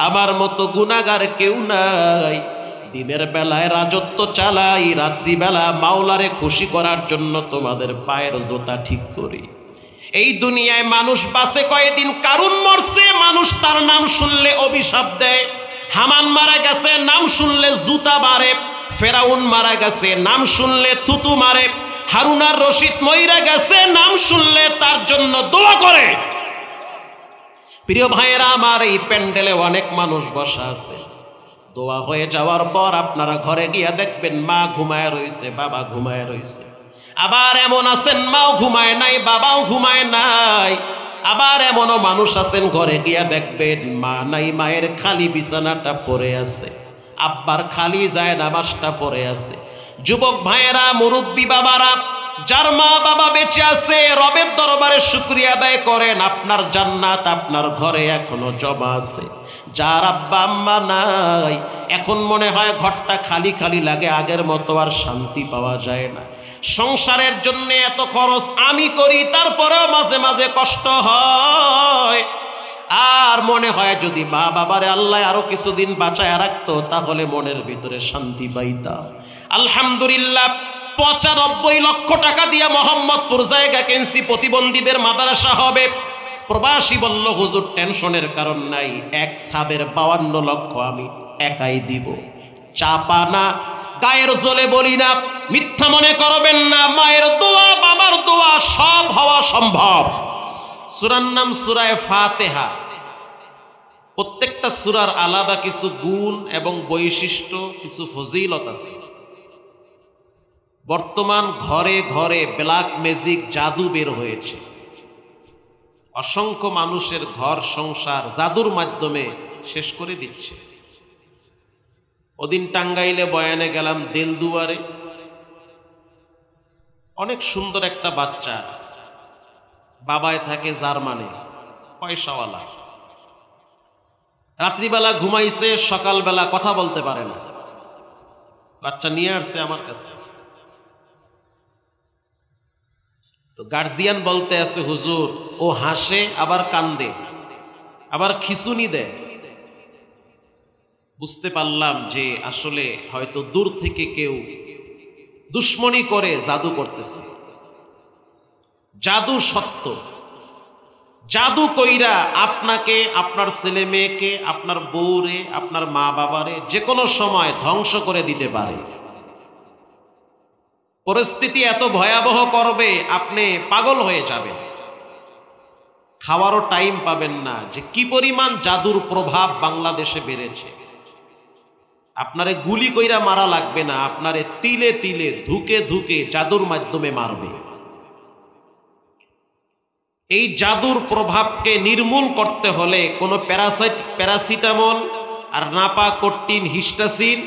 আমার মতো গুনাহগার কেউ নাই। দিনের বেলায় রাজত্ব চালাই, রাত্রিবেলা মাওলারে খুশি করার জন্য তোমাদের পায়ের জুতা ঠিক করি। এই দুনিয়ায় মানুষ বাঁচে কয়েকদিন। কারুন মরছে, মানুষ তার নাম শুনলে অভিশাপ দেয়। হামান মারা গেছে, নাম শুনলে জুতা মারে। ফেরাউন মারা গেছে, নাম শুনলে থুতু মারে। হারুন আর রশিদ মইরা গেছে, নাম শুনলে তার জন্য দোয়া করে। প্রিয় ভাইয়েরা আমার, এই প্যান্ডেলে অনেক মানুষ বসা আছে। দোয়া হয়ে যাওয়ার পর আপনারা ঘরে গিয়া দেখবেন মা ঘুমায় রইছে, বাবা ঘুমায় রইছে। আবার এমন আছেন মাও ঘুমায় নাই, বাবাও ঘুমায় নাই। আবার এমনও মানুষ আছেন ঘরে গিয়া দেখবেন মা নাই, মায়ের খালি বিছানাটা পড়ে আছে, আব্বার খালি যায় নামাজটা পড়ে আছে। যুবক ভাইয়েরা, মুরব্বী বাবারা, যার মা বাবা বেঁচে আছে, রবের দরবারে শুকরিয়া আদায় করেন, আপনার জান্নাত আপনার ঘরে এখনো জমা আছে। যার আব্বা আম্মা নাই, এখন মনে হয় ঘরটা খালি খালি লাগে, আগের মতো আর শান্তি পাওয়া যায় না। সংসারের জন্য এত খরচ আমি করি, তারপরেও মাঝে মাঝে কষ্ট হয়। আর মনে হয় যদি মা বাবারে আল্লাহ আরো কিছুদিন বাঁচায় রাখতো, তাহলে মনের ভিতরে শান্তি পাইতাম। আলহামদুলিল্লাহ, 95 লক্ষ টাকা দিয়ে মোহাম্মদপুর জায়গা কিনছি, প্রতিবন্ধীদের মাদ্রাসা হবে। প্রবাসী বলল, হুজুর টেনশনের কারণ নাই, এক সাবের 52 লক্ষ আমি একাই দিব। চাপা না, গায়ের জলে বলি না, মিথ্যা মনে করবেন না। মায়ের দোয়া, বাবার দোয়া, সব হওয়া সম্ভব। সূরার নাম সূরা ফাতিহা। প্রত্যেকটা সূরার আলাদা কিছু গুণ এবং বৈশিষ্ট্য, কিছু ফজিলত আছে। বর্তমান ঘরে ঘরে ব্ল্যাক ম্যাজিক, জাদু বের হয়েছে। অসংখ্য মানুষের ঘর সংসার জাদুর মাধ্যমে শেষ করে দিচ্ছে। ওদিন টাঙ্গাইলে বয়ানে গেলাম, দেলদুয়ারে অনেক সুন্দর একটা বাচ্চা, বাবায় থাকে জার্মানি, পয়সাওয়ালা। রাত্রিবেলা ঘুমাইছে, সকালবেলা কথা বলতে পারে না। বাচ্চা নিয়ে আসছে আমার কাছে, তো গার্জিয়ান বলতে আছে, হুজুর ও হাসে আবার কান্দে আবার খিচুনি দেয়। বুঝতে পারলাম যে আসলে হয়তো দূর থেকে কেউ দুশ্মনী করে জাদু করতেছে। জাদু সত্য, জাদু কইরা আপনাকে, আপনার ছেলে মেয়েকে, আপনার বউরে, আপনার মা বাবারে যে কোনো সময় ধ্বংস করে দিতে পারে। পরিস্থিতি এত ভয়াবহ করবে, আপনি পাগল হয়ে যাবেন। খাওয়ারও টাইম পাবেন না যে কি পরিমাণ জাদুর প্রভাব বাংলাদেশে বেড়েছে। আপনারে গুলি কইরা মারা লাগবে না, আপনারে তিলে তিলে ধুকে ধুকে জাদুর মাধ্যমে মারবে। এই জাদুর প্রভাবকে নির্মূল করতে হলে কোনো প্যারাসিটামল আর নাপাকটিন হিস্টাসিন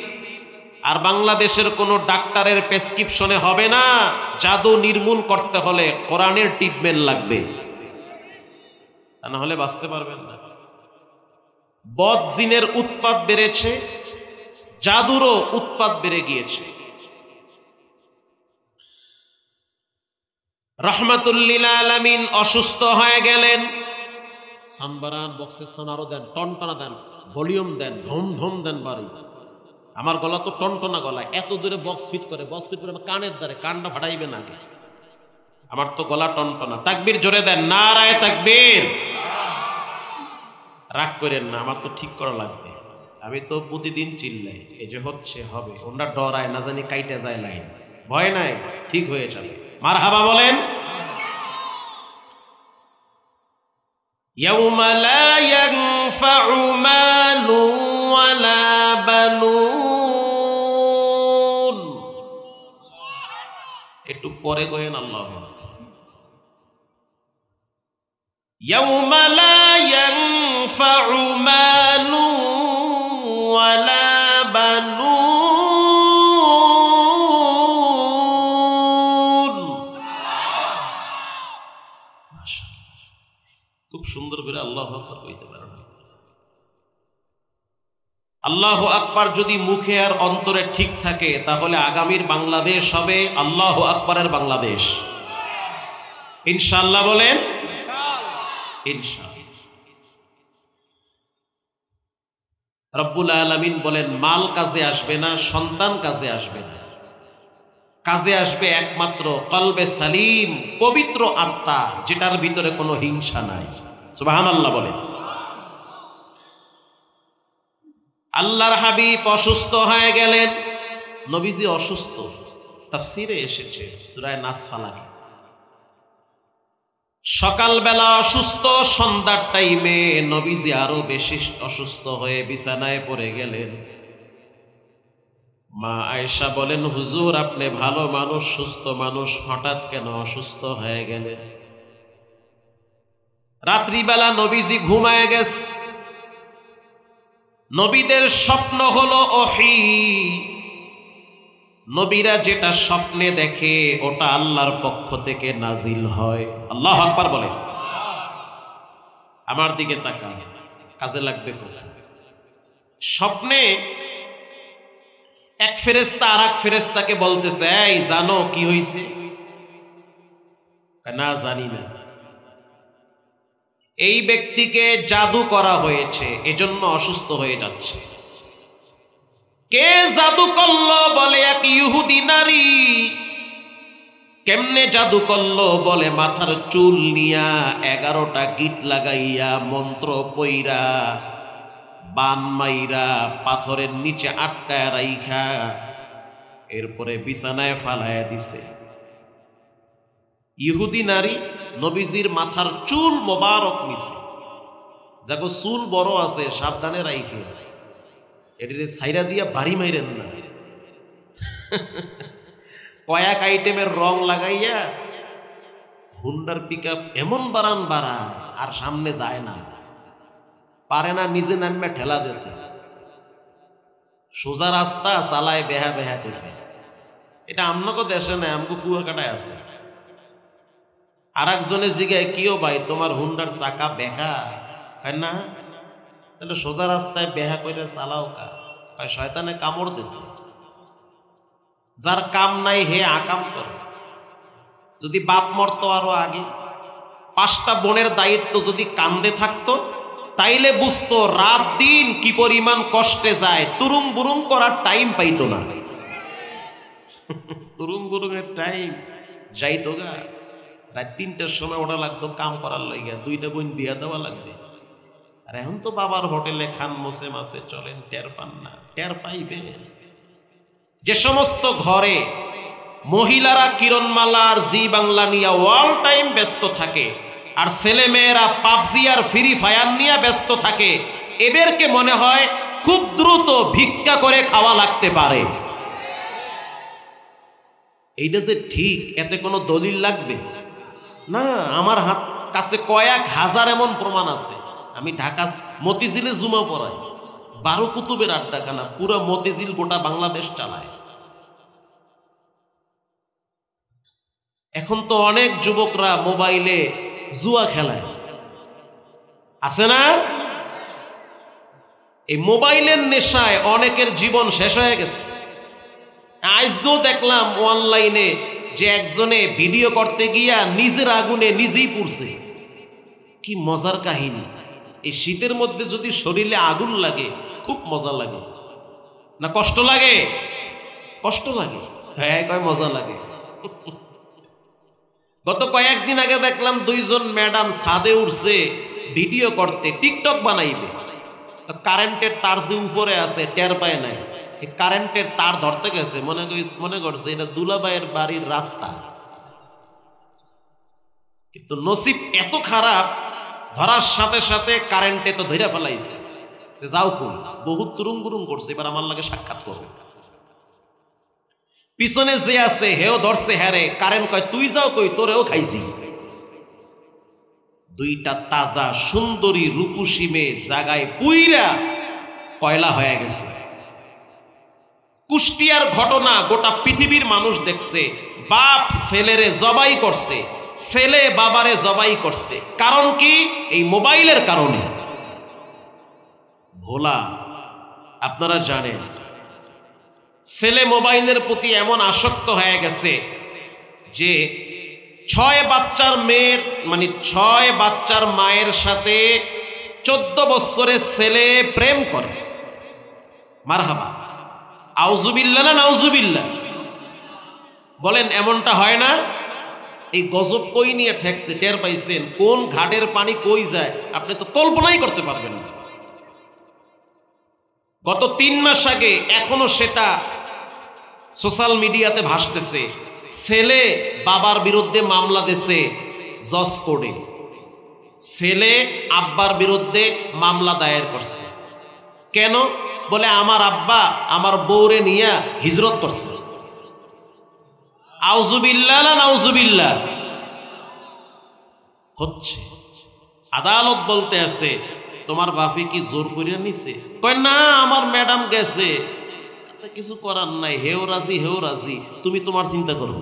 আর বাংলাদেশের কোনো ডাক্তারের প্রেসক্রিপশনে হবে না। জাদু নির্মূল করতে হলে কোরআনের ট্রিটমেন্ট লাগবে, তা না হলে বাঁচতে পারবেন না। বদ জিনের উৎপাত বেড়েছে, জাদুরও উৎপাত বেড়ে গিয়েছে। রহমাতুল্লিল আলামিন অসুস্থ হয়ে গেলেন। সানবারান বক্সের সান আরো দেন, টনটনা দেন, ভলিউম দেন, ঢম ঢম দেন বাড়ি। আমার গলা তো টনটনা গলা, এত দূরে বক্স ফিট করে কানের দ্বারে, কানটা ফাটাইবে না আগে। আমার তো গলা টনটনা। তাকবীর জোরে দেন, নারায়ে তাকবীর। রাগ করেন না, আমার তো ঠিক করা লাগবে। আমি তো প্রতিদিন চিল্লাই, এই যে হচ্ছে হবে, ওনারা ডরায় না জানি কাইটে যায় লাইন। ভয় নাই, ঠিক হয়ে যাবে। মারহাবা বলেন। ইয়াউমা লা ইয়ানফাউ মালু ওয়ালা বানুন। একটু পরে কহেন আল্লাহ। ইয়াউমা লা ইয়ানফাউ মালু ওয়ালা বানুন। খুব সুন্দর করে আল্লাহু আকবার কইতে পারেন। আল্লাহু আকবার যদি মুখে আর অন্তরে ঠিক থাকে তাহলে আগামীর বাংলাদেশ হবে আল্লাহু আকবারের বাংলাদেশ। ইনশাআল্লাহ বলেন, ইনশাআল্লাহ। রব্বুল আলামিন বলেন মাল কাজে আসবে না, সন্তান কাজে আসবে না, কাজে আসবে একমাত্র কলবে সালিম, পবিত্র আত্মা, যেটার ভিতরে কোনো হিংসা নাই। সুবহানাল্লাহ বলেন। আল্লাহর হাবিব অসুস্থ হয়ে গেলেন। নবীজি অসুস্থ, তাফসীরে এসেছে সূরা নাস ফালাকে। সকালবেলা অসুস্থ, সন্ধ্যার টাইমে নবীজি আরো বেশি অসুস্থ হয়ে বিছানায় পড়ে গেলেন। মা আয়েশা বলেন, হুজুর আপনি ভালো মানুষ, সুস্থ মানুষ, হঠাৎ কেন অসুস্থ হয়ে গেলেন? রাত্রিবেলা নবীজি ঘুমায় গেছে। নবীদের স্বপ্ন হলো ওহী। নবীরা যেটা স্বপ্নে দেখে ওটা আল্লাহর পক্ষ থেকে নাজিল হয়। আল্লাহু আকবার বলে। আমার দিকে তাকান, কাজে লাগবে কোথায়? স্বপ্নে এক ফেরেশতা আর এক ফেরেশতাকে বলতেছে, এই জানো কি হয়েছে? না জানি না। এই ব্যক্তিকে জাদু করা হয়েছে, এজন্য অসুস্থ হয়ে যাচ্ছে। কে জাদু করলো? বলে এক ইহুদি নারী। কেমনে জাদু করলো? বলে মাথার চুল নিয়া 11টা গিট লাগাইয়া, মন্ত্র পইরা, বান মাইরা, পাথরের নিচে আটকায় রাইখা এরপরে বিছানায় ফালাইয়া দিছে। ইহুদি নারী নবীজির মাথার চুল মোবারক নিছে। যাগো চুল বড় আছে সাবধানে রাইখে, এটিতে ছাইরা দিয়া বাড়ি মাইরেন না। কয়েক আইটেমের রং লাগাইয়া হুন্ডার পিকআপ এমন বাড়ান আর সামনে যায় না, পারে না নিজে নামে ঠেলা দিতে। সোজা রাস্তা চালায় বেহা বেহা করবে। এটা আমনকো দেশে নাই, আমগো কুয়াকাটায় আছে। আর একজনে জিগায়, কিও ভাই তোমার হুন্ডার চাকা বেকা? হয় না, তাহলে সোজা রাস্তায় বেহা করে চালাও কা? শয়তানে কামড় দিছে। যার কাম নাই হে আকাম করে। যদি বাপ মরতো আরো আগে, 5টা বোনের দায়িত্ব যদি কান্দে থাকতো তাইলে বুঝতো রাত দিন কি পরিমাণ কষ্টে যায়। তুরুং বুরুং করার টাইম পাইতো না। তুরুং বুরুং এর টাইম যাইতো গা। রাত 3টার সময় ওটা লাগতো কাম করার লাইগা, 2টা বোন বিয়া দেওয়া লাগবে। আর এখন তো বাবার হোটেলে খান মোসে মাসে চলেন, টের পান না। টের পাইবে। যে সমস্ত ঘরে মহিলারা কিরণমালা আর জি বাংলা নিয়ে অল টাইম ব্যস্ত থাকে, আর ছেলে মেয়েরা পাবজি আর ফ্রি ফায়ার নিয়ে ব্যস্ত থাকে, এদেরকে মনে হয় খুব দ্রুত ভিক্ষা করে খাওয়া লাগতে পারে। এইটা যে ঠিক এতে কোনো দলিল লাগবে না। আমার হাত কাছে কয়েক হাজার এমন প্রমাণ আছে। আমি ঢাকা মতিঝিলে জুমা পড়াই, 12 কুতুবের আড্ডাখানা, পুরো মতিঝিল গোটা বাংলাদেশ চালায়। এখন তো অনেক যুবকরা মোবাইলে জুয়া খেলায়, আছে না? এই মোবাইলের নেশায় অনেকের জীবন শেষ হয়ে গেছে। আজকেও দেখলাম অনলাইনে যে একজনে ভিডিও করতে গিয়া নিজের আগুনে নিজেই পুড়ছে। কি মজার কাহিনী! এই শীতের মধ্যে যদি শরীরে আগুন লাগে খুব মজা লাগে না কষ্ট লাগে? কষ্ট লাগে। হ্যাঁ, কয় মজা লাগে। গত কয়েকদিন আগে দেখলাম 2 জন ম্যাডাম ছাদে উঠছে ভিডিও করতে, টিকটক বানাইবে। কারেন্টের তার যে উপরে আছে টের পায় নাই, কারেন্টের তার ধরতে গেছে, মনে করছে এটা দুলাভাইয়ের বাড়ির রাস্তা। কিন্তু নসিব এত খারাপ, ধরার সাথে সাথে কারেন্টে তো ধরে ফেলাইছে। যাও কই, বহুত তুরুম করছে, এবার আমার লাগে সাক্ষাৎ করো। পিছনে যে আছে হেও ধরছে, হ্যারে কারেন্ট কয় তুই যাও কই, তোরেও খাইছি। 2টা তাজা সুন্দরী রূপসী মেয়ে জাগায় পুইরা কয়লা হয়ে গেছে। কুষ্টিয়ার ঘটনা গোটা পৃথিবীর মানুষ দেখছে। বাপ ছেলেরে জবাই করছে, ছেলে বাবারে জবাই করছে। কারণ কি? এই মোবাইলের কারণে। ভোলা, আপনারা জানেন ছেলে মোবাইলের প্রতি এমন আসক্ত হয়ে গেছে যে 6 বাচ্চার মায়ের সাথে 14 বছরের ছেলে প্রেম করে। মারহাবা, আউযুবিল্লাহ না নাউযুবিল্লাহ বলেন, এমনটা হয় না? এই গজব কই নিয়ে ঠেকছে টের পাইছেন? কোন ঘাটের পানি কই যায় আপনি তো কল্পনাই করতে পারবেন না। গত 3 মাস আগে এখনো সেটা সোশ্যাল মিডিয়াতে ভাসতেছে। ছেলে বাবার বিরুদ্ধে মামলা দিয়েছে জজ কোর্টে, ছেলে আব্বার বিরুদ্ধে মামলা দায়ের করছে। কেন? বলে আমার আব্বা আমার বউরে নিয়ে হিজরত করছে। আউযুবিল্লাহ না নাউযুবিল্লাহ হচ্ছে। আদালত বলতে আছে তোমার বাপি কি জোর করিয়া নিছে? কয় না, আমার ম্যাডাম গেছে, কিছু করার নাই, হেও রাজি, তুমি তোমার চিন্তা করো।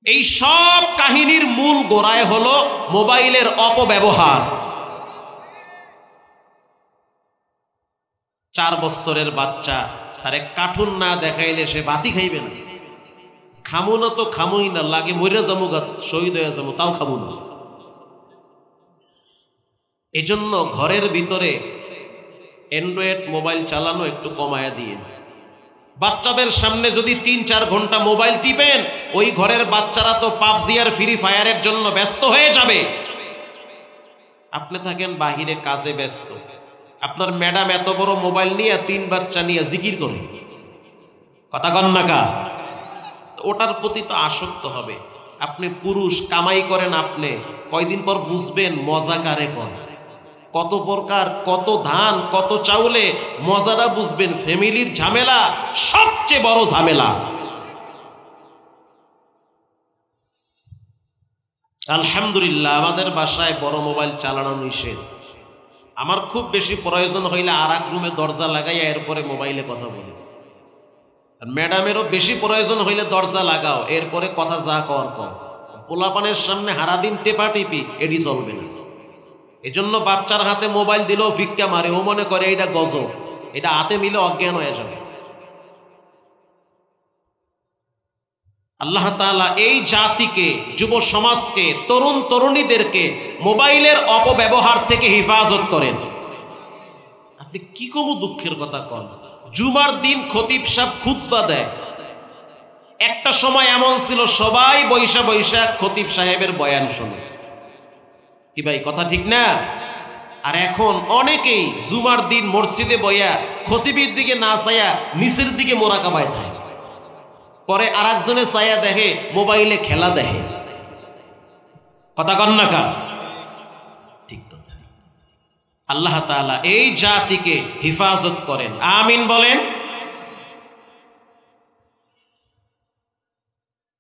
এই সব কাহিনীর মূল গোড়ায় হলো মোবাইলের অপব্যবহার। 4 বছরের বাচ্চা, তারে কার্টুন না দেখাইলে সে বাতি খাইবে না। খামু না তো খামুই না, লাগে মরে যাবো, শহীদ হয়ে যাবো, তাও খাবো না। এজন্য ঘরের ভিতরে অ্যান্ড্রয়েড মোবাইল চালানো একটু কমায়া দিয়ে, বাচ্চাদের সামনে যদি 3-4 ঘন্টা মোবাইল টিপেন, ওই ঘরের বাচ্চারা তো পাবজি আর ফ্রি ফায়ারের জন্য ব্যস্ত হয়ে যাবে। আপনি থাকেন বাহিরে কাজে ব্যস্ত, আপনার ম্যাডাম এত বড় মোবাইল নিয়ে 3 বাচ্চা নিয়ে জিকির করে, কথা কন না কা? ওটার প্রতি তো আসক্ত হবে। আপনি পুরুষ, কামাই করেন, আপনি কয়দিন পর বুঝবেন মজা কারে কর, কত প্রকার, কত ধান, কত চাউলে মজাটা বুঝবেন। ফ্যামিলির ঝামেলা সবচেয়ে বড় ঝামেলা। আলহামদুলিল্লাহ আমাদের বাসায় বড় মোবাইল চালানো নিষেধ। আমার খুব বেশি প্রয়োজন হইলে আর এক রুমে দরজা লাগাইয়া এরপরে মোবাইলে কথা বলি। আর ম্যাডামেরও বেশি প্রয়োজন হইলে দরজা লাগাও, এরপরে কথা যা কর কর। পোলাপানের সামনে হারাদিন টেপাটিপি এডি চলবে না। এজন্য বাচ্চার হাতে মোবাইল দিলেও ভিক্ষা মারে, ও মনে করে এটা গজব, এটা হাতে মিলে অজ্ঞান হয়ে যাবে। আল্লাহ তাআলা এই জাতিকে, যুব সমাজকে, তরুণ তরুণীদেরকে মোবাইলের অপব্যবহার থেকে হেফাজত করেন। আপনি কি কম দুঃখের কথা কন, জুমার দিন খতিব সাহেব খুতবা দেয়, একটা সময় এমন ছিল সবাই বৈশা বৈশা খতিব সাহেবের বয়ান শোনে। কি ভাই কথা ঠিক না? আর এখন অনেকেই জুমার দিন মসজিদে বইয়া খতিবের দিকে না চাইয়া নিচের দিকে মোরাকাবায় থাকে, পরে আর একজনে চাইয়া দেখে মোবাইলে খেলা দেখে। কথা কন না কা? ঠিক কথা। আল্লাহ তাআলা এই জাতিকে হেফাজত করেন, আমিন বলেন।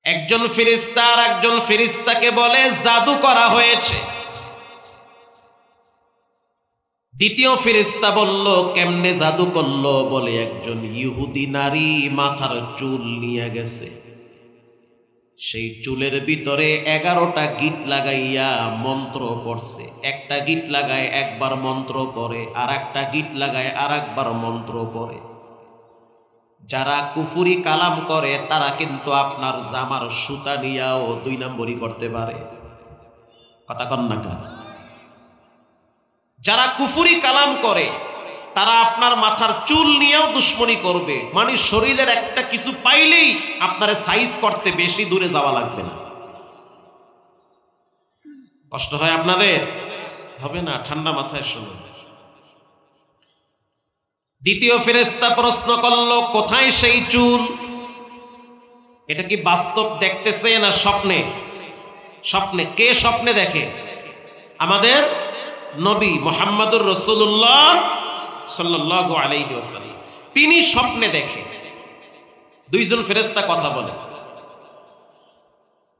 একজন ফেরেশতা আর একজন ফেরেশতাকে বলে জাদু করা হয়েছে। দ্বিতীয় ফেরেশতা বলল কেমনে জাদু করলো? বলে একজন ইহুদি নারী মাথার চুল নিয়ে গেছে, সেই চুলের ভিতরে 11টা গিট লাগাইয়া মন্ত্র পড়ছে। একটা গিট লাগায় একবার মন্ত্র পড়ে, আর একটা গিট লাগায় আর একবার মন্ত্র পড়ে। যারা কুফুরি কালাম করে তারা কিন্তু আপনার জামার সুতা নিয়াও 2 নম্বরই করতে পারে। কথা কন না কা? যারা কুফুরি কালাম করে তারা আপনার মাথার চুল নিয়েও দুশ্মনী করবে, মানে শরীরের একটা কিছু পাইলেই আপনার সাইজ করতে বেশি দূরে যাওয়া লাগবে না। কষ্ট হয় আপনাদের? হবে না, ঠান্ডা মাথায় শুনুন। দ্বিতীয় ফেরেশতা প্রশ্ন করলো কোথায় সেই চুল? এটা কি বাস্তব দেখতেছে না স্বপ্নে? স্বপ্নে। কে স্বপ্নে দেখে? আমাদের নবী মুহাম্মদুর রাসূলুল্লাহ সাল্লাল্লাহু আলাইহি ওয়াসাল্লাম, তিনি স্বপ্নে দেখে। 2 জন ফেরেশতা কথা বলে।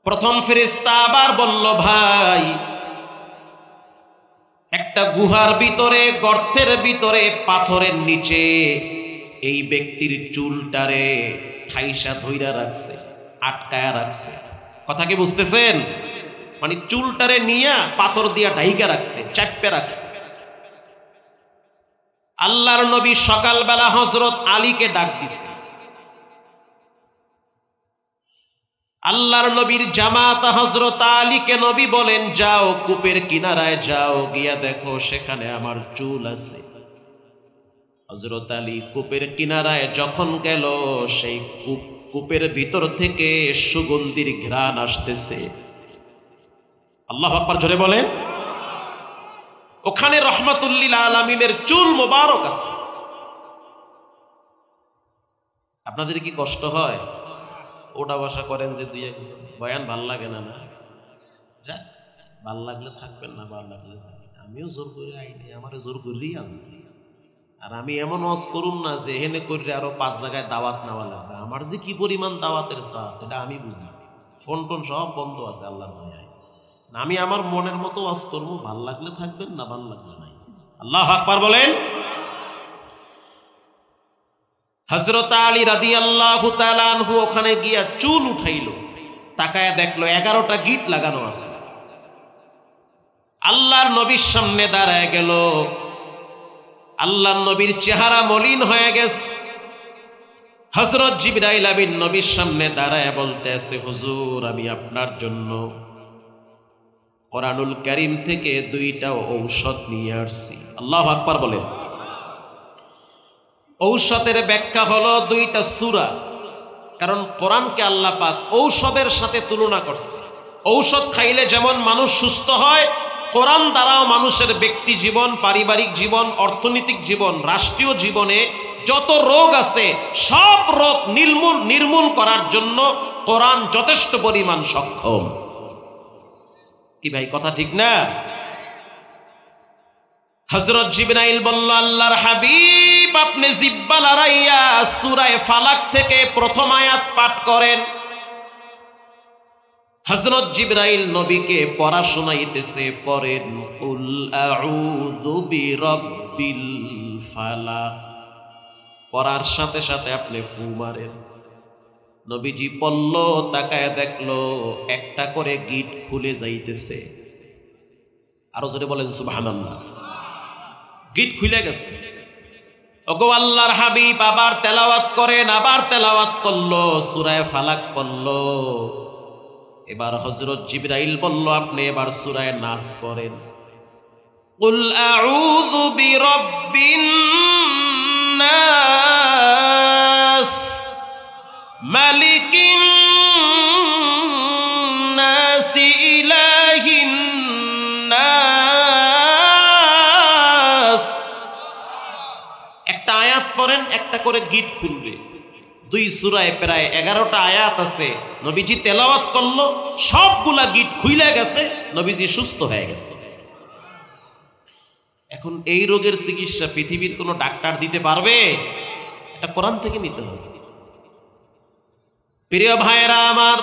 প্রথম ফেরেশতা আবার বলল ভাই, একটা গুহার ভিতরে, গর্তের ভিতরে, পাথরের নিচে এই ব্যক্তির চুলটারে ঠাইসা ধইরা রাখছে, আটকায়া রাখছে। কথা কি বুঝতেছেন? মানে চুলটারে নিয়া পাথর দিয়া ঢাইকা রাখছে, চাপে রাখছে। আল্লাহর নবী সকালবেলা হযরত আলীকে ডাক দিছে। আল্লাহর নবীর জামাতা হযরত আলীকে নবী বলেন যাও কূপের কিনারায় যাও, গিয়া দেখো সেখানে আমার চুল আছে। হযরত আলী কূপের কিনারায় যখন গেল, সেই কূপের ভিতর থেকে সুগন্ধির ঘ্রাণ আসতেছে। আল্লাহু আকবার, জোরে বলেন। ওখানে রহমাতুল্লিল আলামিনের চুল মোবারক আছে। আপনাদের কি কষ্ট হয়? ওটা বসা করেন যে 2-1 জন, বয়ান ভাল লাগে না? না যাক, ভাল লাগলে থাকবেন, না ভাল লাগলে থাকবেন। আমিও জোর করে আইনি, আমারে জোর করেই আনছি। আর আমি এমন ওয়াজ করুন না যে এখানে করলে আরো 5 জায়গায় দাওয়াত নেওয়া লাগবে। আমার যে কি পরিমাণ দাওয়াতের চাপ এটা আমি বুঝি। ফোন টোন সব বন্ধ আছে আল্লাহর দয়ায়। আমি আমার মনের মতো ওয়াজ করবো, ভাল লাগলে থাকবেন, না ভাল লাগলে নাই। আল্লাহু আকবার বলেন। হযরত আলী রাদিয়াল্লাহু তাআলা আনহু ওখানে গিয়া চুল উঠাইলো, তাকায়া দেখলো 11টা গিট লাগানো আছে। আল্লাহর নবীর সামনে দাঁড়ায় গেল। আল্লাহর নবীর চেহারা মলিন হয়ে গেছে। হযরত জিবরাইল আমিন নবীর সামনে দাঁড়ায় বলতেছে হুজুর, আমি আপনার জন্য কোরআনুল কারীম থেকে 2টা ঔষধ নিয়ে আসছি। আল্লাহু আকবার বলেন। ঔষধের ব্যাখ্যা হলো 2টা সূরা, কারণ কোরআনকে আল্লাহ পাক ঔষধের সাথে তুলনা করছে। ঔষধ খাইলে যেমন মানুষ সুস্থ হয়, কোরআন দ্বারাও মানুষের ব্যক্তি জীবন, পারিবারিক জীবন, অর্থনৈতিক জীবন, রাষ্ট্রীয় জীবনে যত রোগ আছে সব রোগ নির্মূল করার জন্য কোরআন যথেষ্ট পরিমাণ সক্ষম। কি ভাই, কথা ঠিক না? হযরত জিবরাইল বলল আল্লাহর হাবিব, আপনি জিহ্বা লড়াইয়া সূরা ফালাক থেকে প্রথম আয়াত পাঠ করেন। হযরত জিবরাইল নবীকে পড়া শোনাইতেছে, পড়েন কুল আউযু বিরাব্বিল ফালাক। পড়ার সাথে সাথে আপনি ফু মারেন। নবীজি পড়ল, তাকায় দেখলো একটা করে গিট খুলে যাইতেছে। আরো জোরে বলেন সুবহানাল্লাহ। গিট খুলে গেছে। ওগো আল্লাহর হাবিব, আবার তেলাওয়াত করেন। আবার তেলাওয়াত করলো, সূরা ফালাক পড়লো। এবার হযরত জিবরাইল বলল আপনি এবার সূরা নাস পড়েন। কুল আউযু বিরাব্বিন নাস মালিকিন নাস ইলাহিন নাস। একটা আয়াত পড়েন, একটা করে গিট খুলবে। দুই সূরায় প্রায় 11টা আয়াত আছে, নবীজি তেলাওয়াত করলো, সবগুলা গিট খুইলা গেছে, নবীজি সুস্থ হয়ে গেছে। এখন এই রোগের চিকিৎসা পৃথিবীর কোনো ডাক্তার দিতে পারবে? এটা কোরআন থেকে নিতে হবে। প্রিয় ভাইয়েরা আমার,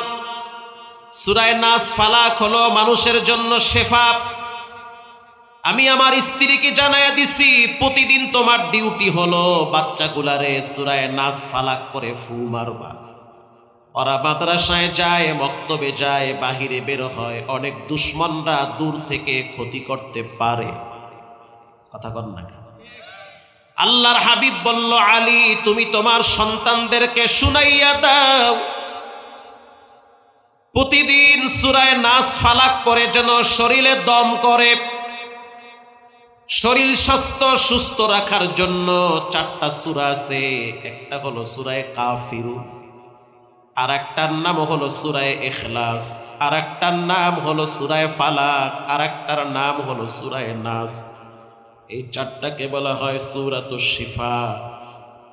সূরা নাস ফালাক হলো মানুষের জন্য শেফা। আমি আমার স্ত্রীকে জানায়া দিছি, প্রতিদিন তোমার ডিউটি হলো বাচ্চাগুলারে সূরা নাস ফালাক করে ফু মারবা। ওরা মাদ্রাসায় যায়, মক্তবে যায়, বাহিরে বের হয়, অনেক দুশমনরা দূর থেকে ক্ষতি করতে পারে। কথা কন না? আল্লাহর হাবিব বলল, আলী তুমি তোমার সন্তানদেরকে শুনাইয়া দাও, প্রতিদিন সূরা নাস ফালাক করে যেন শরীরে দম করে। শরীর স্বাস্থ্য সুস্থ রাখার জন্য 4টা সূরা আছে। একটা হলো সূরা কাফিরুন, আর একটার নাম হলো সূরা ইখলাস, আর একটার নাম হলো সূরা ফালাক, আর একটার নাম হলো সূরা নাস। এই 4টাকে বলা হয় সূরাতুশ শিফা।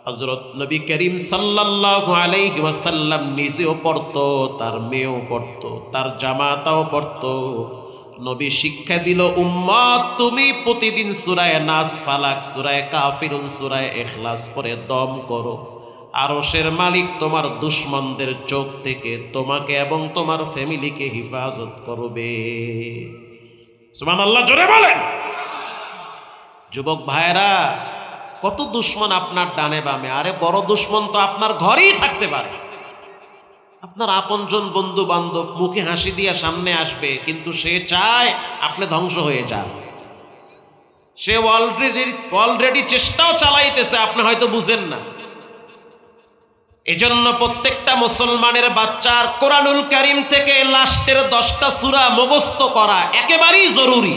হযরত নবী করিম সাল্লাল্লাহু আলাইহি ওয়াসাল্লাম নিজেও পড়তো, তার মেয়েও পড়তো, তার জামাতাও পড়তো। নবী শিক্ষা দিল, উম্মত তুমি প্রতিদিন সূরা নাস ফালাক, সূরা কাফিরুন, সূরা ইখলাস পড়ে দম করো। আরশের মালিক তোমার দুশমনদের চোখ থেকে তোমাকে এবং তোমার ফ্যামিলিকে হেফাজত করবে। সুবহানাল্লাহ, জোরে বলেন। যুবক ভাইরা, কত দুশমন আপনার ডানে বামে। আরে বড় দুশমন তো আপনার ঘরেই থাকতে পারে। আপনার আপনজন বন্ধু বান্ধব মুখে হাসি দিয়ে সামনে আসবে, কিন্তু সে চায় আপনি ধ্বংস হয়ে যান। সে অলরেডি চেষ্টাও চালাইতেছে, আপনি হয়তো বুঝেন না। এজন্য প্রত্যেকটা মুসলমানের বাচ্চার কোরআনুল কারীম থেকে লাস্টের 10টা সূরা মুখস্থ করা একেবারেই জরুরি।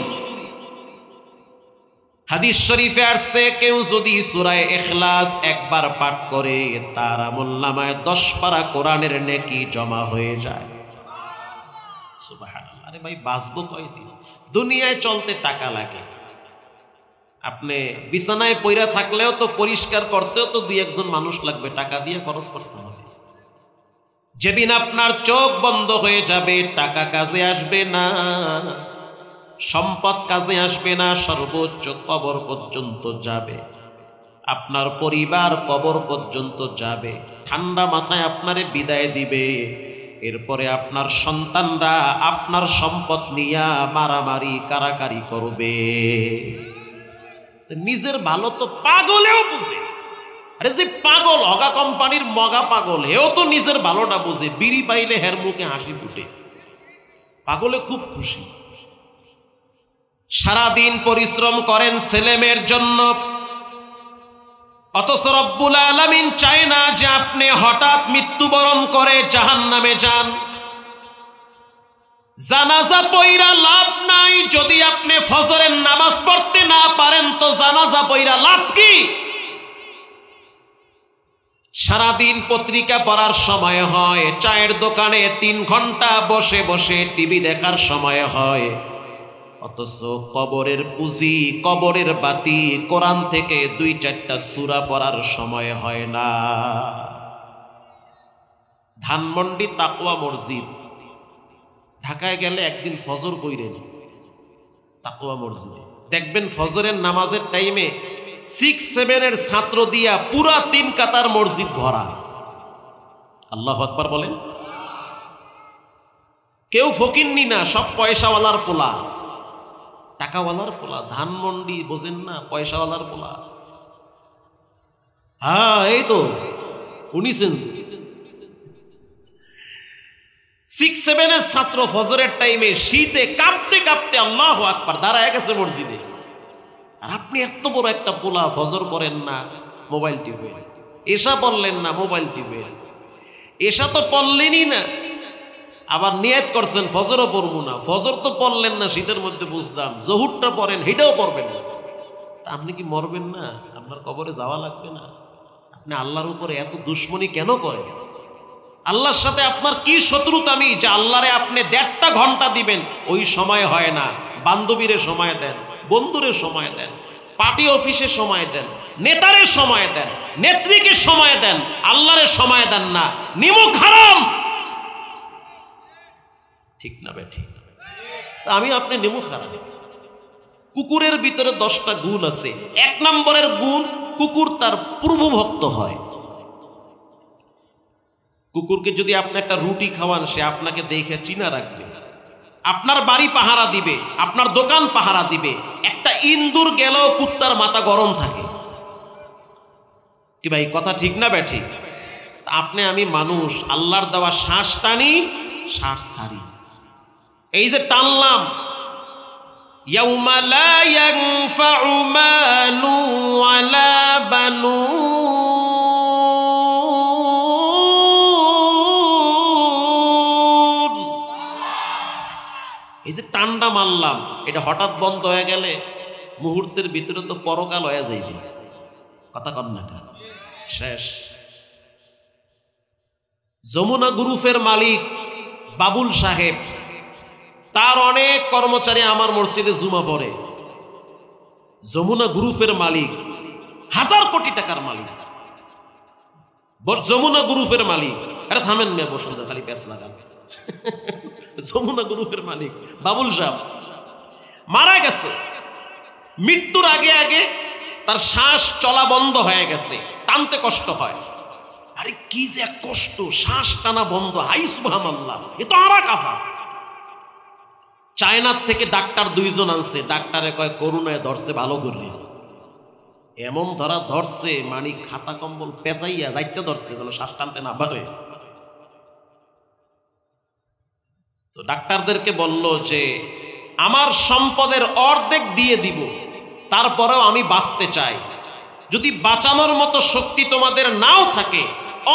হাদিস শরীফে আসছে, কেউ যদি সূরা ইখলাস একবার পাঠ করে, তার আমলনামায় 10 পারা কোরআনের নেকি জমা হয়ে যায়। সুবহানাল্লাহ। আরে ভাই, বাঁচবো কয়দিন? দুনিয়ায় চলতে টাকা লাগে। আপনি বিছানায় পইরা থাকলেও তো পরিষ্কার করতেও তো 2-1 জন মানুষ লাগবে, টাকা দিয়ে খরচ করতে হবে। যেদিন আপনার চোখ বন্ধ হয়ে যাবে, টাকা কাজে আসবে না, সম্পদ কাজে আসবে না, সর্বোচ্চ কবর পর্যন্ত যাবে, আপনার পরিবার কবর পর্যন্ত যাবে। ঠান্ডা মাথায় আপনারে বিদায় দিবে। এরপরে আপনার সন্তানরা আপনার সম্পদ নিয়ে মারামারি কারাকারি করবে। নিজের ভালো তো পাগলেও বুঝে। আরে যে পাগল, হগা কোম্পানির মগা পাগল, হেও তো নিজের ভালোটা বুঝে। বিড়ি পাইলে হের মুখে হাসি ফুটে, পাগলে খুব খুশি। সারাদিন পরিশ্রম করেন ছেলেমেয়ের জন্য, অথচ রব্বুল আলামিন চায় না যে আপনি হঠাৎ মৃত্যুবরণ করে জাহান্নামে যান। জানাজা পইরা লাভ নাই, যদি আপনি ফজরের নামাজ পড়তে না পারেন তো জানাজা পইরা লাভ কি? সারাদিন পত্রিকা পড়ার সময় হয়, চায়ের দোকানে 3 ঘন্টা বসে বসে টিভি দেখার সময় হয়, অথচ কবরের পুঁজি, কবরের বাতি, কোরআন থেকে 2-4টা সূরা পড়ার সময় হয় না। ধানমন্ডি তাকওয়া মসজিদ, ঢাকায় গেলে একদিন ফজর কইরেন তাকওয়া মসজিদে, দেখবেন ফজরের নামাজের টাইমে 6-7 ছাত্র দিয়া পুরা 3 কাতার মসজিদ ভরা। আল্লাহু আকবার বলেন। কেউ ফকিন্নি না, সব পয়সাওয়ালার পোলা, টাকাওয়ালার পোলা। ধানমন্ডি বোঝেন না, পয়সাওয়ালার পোলা। হ্যাঁ, এই তো 19 6-7 ছাত্র ফজরের টাইমে শীতে কাঁপতে কাঁপতে আল্লাহু আকবার দাঁড়ায় গেছে মসজিদে। আর আপনি এত বড় একটা পোলা, ফজর পড়েন না, মোবাইল টিপে, এশা পড়লেন না, মোবাইল টিপে, এশা তো পড়লেনই না, আবার নিয়ত করছেন ফজরও পড়বো না। ফজর তো পড়লেন না, শীতের মধ্যে বুঝলাম, জহুরটা পড়েন, হেটাও পড়বেন না। আপনি কি মরবেন না? আপনার কবরে যাওয়া লাগবে না? আপনি আল্লাহর উপরে এত দুশ্মনী কেন করেন? আল্লাহর সাথে আপনার কি শত্রুতামি যে আল্লাহরে আপনি 1.5 ঘন্টা দিবেন? ওই সময় হয় না। বান্ধবীরে সময় দেন, বন্ধুরে সময় দেন, পার্টি অফিসে সময় দেন, নেতারে সময় দেন, নেত্রীকে সময় দেন, আল্লাহরে সময় দেন না, নিমুখ হারাম। ঠিক না বেঠিক? আমি আপনি নিমুখ হারাম। কুকুরের ভিতরে 10টা গুণ আছে। 1 নম্বরের গুণ, কুকুর তার প্রভুভক্ত হয়। কুকুরকে যদি আপনি একটা রুটি খাওয়ান, সে আপনাকে দেখে চিনা রাখবে, আপনার বাড়ি পাহারা দিবে, আপনার দোকান পাহারা দিবে। একটা ইন্দুর গেলেও কুত্তার মাথা গরম থাকে। কি ভাই কথা ঠিক না বেঠিক? আপনি আমি মানুষ, আল্লাহর দেওয়া শ্বাস টানি, শ্বাস ছাড়ি। এই যে টানলাম, ইয়াউমা লা ইয়ানফাউ মালু ওয়ালা বানুন, এই যে টান্ডা মারলাম, এটা হঠাৎ বন্ধ হয়ে গেলে মুহূর্তের ভিতরে তো পরকাল হয়ে যাইবে। কথা কন না কেন? শেষ। যমুনা গ্রুপের মালিক বাবুল সাহেব, তার অনেক কর্মচারী আমার মসজিদে জুমা পড়ে। যমুনা গ্রুপের মালিক, 1000 কোটি টাকার মালিক, যমুনা গ্রুপের মালিক। আরে থামেন মেয়ে, বসন্ত খালি প্যাঁচ লাগান। যমুনা গ্রুপের মালিক বাবুল সাহেব মারা গেছে। মৃত্যুর আগে আগে তার শ্বাস চলা বন্ধ হয়ে গেছে, টানতে কষ্ট হয়। আরে কি যে এক কষ্ট, শ্বাস টানা বন্ধ। হাই সুবহানাল্লাহ, এ তো আরা কাফা। চায়নার থেকে ডাক্তার 2 জন আনছে। ডাক্তারে কয় করুণায় ধরছে ভালো করে। এমন ধরা ধরছে, মানে খাতা কম্বল পেঁচাইয়া যাইতে ধরছে যেন শ্বাস টানতে না পারে। তো ডাক্তারদেরকে বলল যে আমার সম্পদের অর্ধেক দিয়ে দিব, তারপরেও আমি বাঁচতে চাই। যদি বাঁচানোর মতো শক্তি তোমাদের নাও থাকে,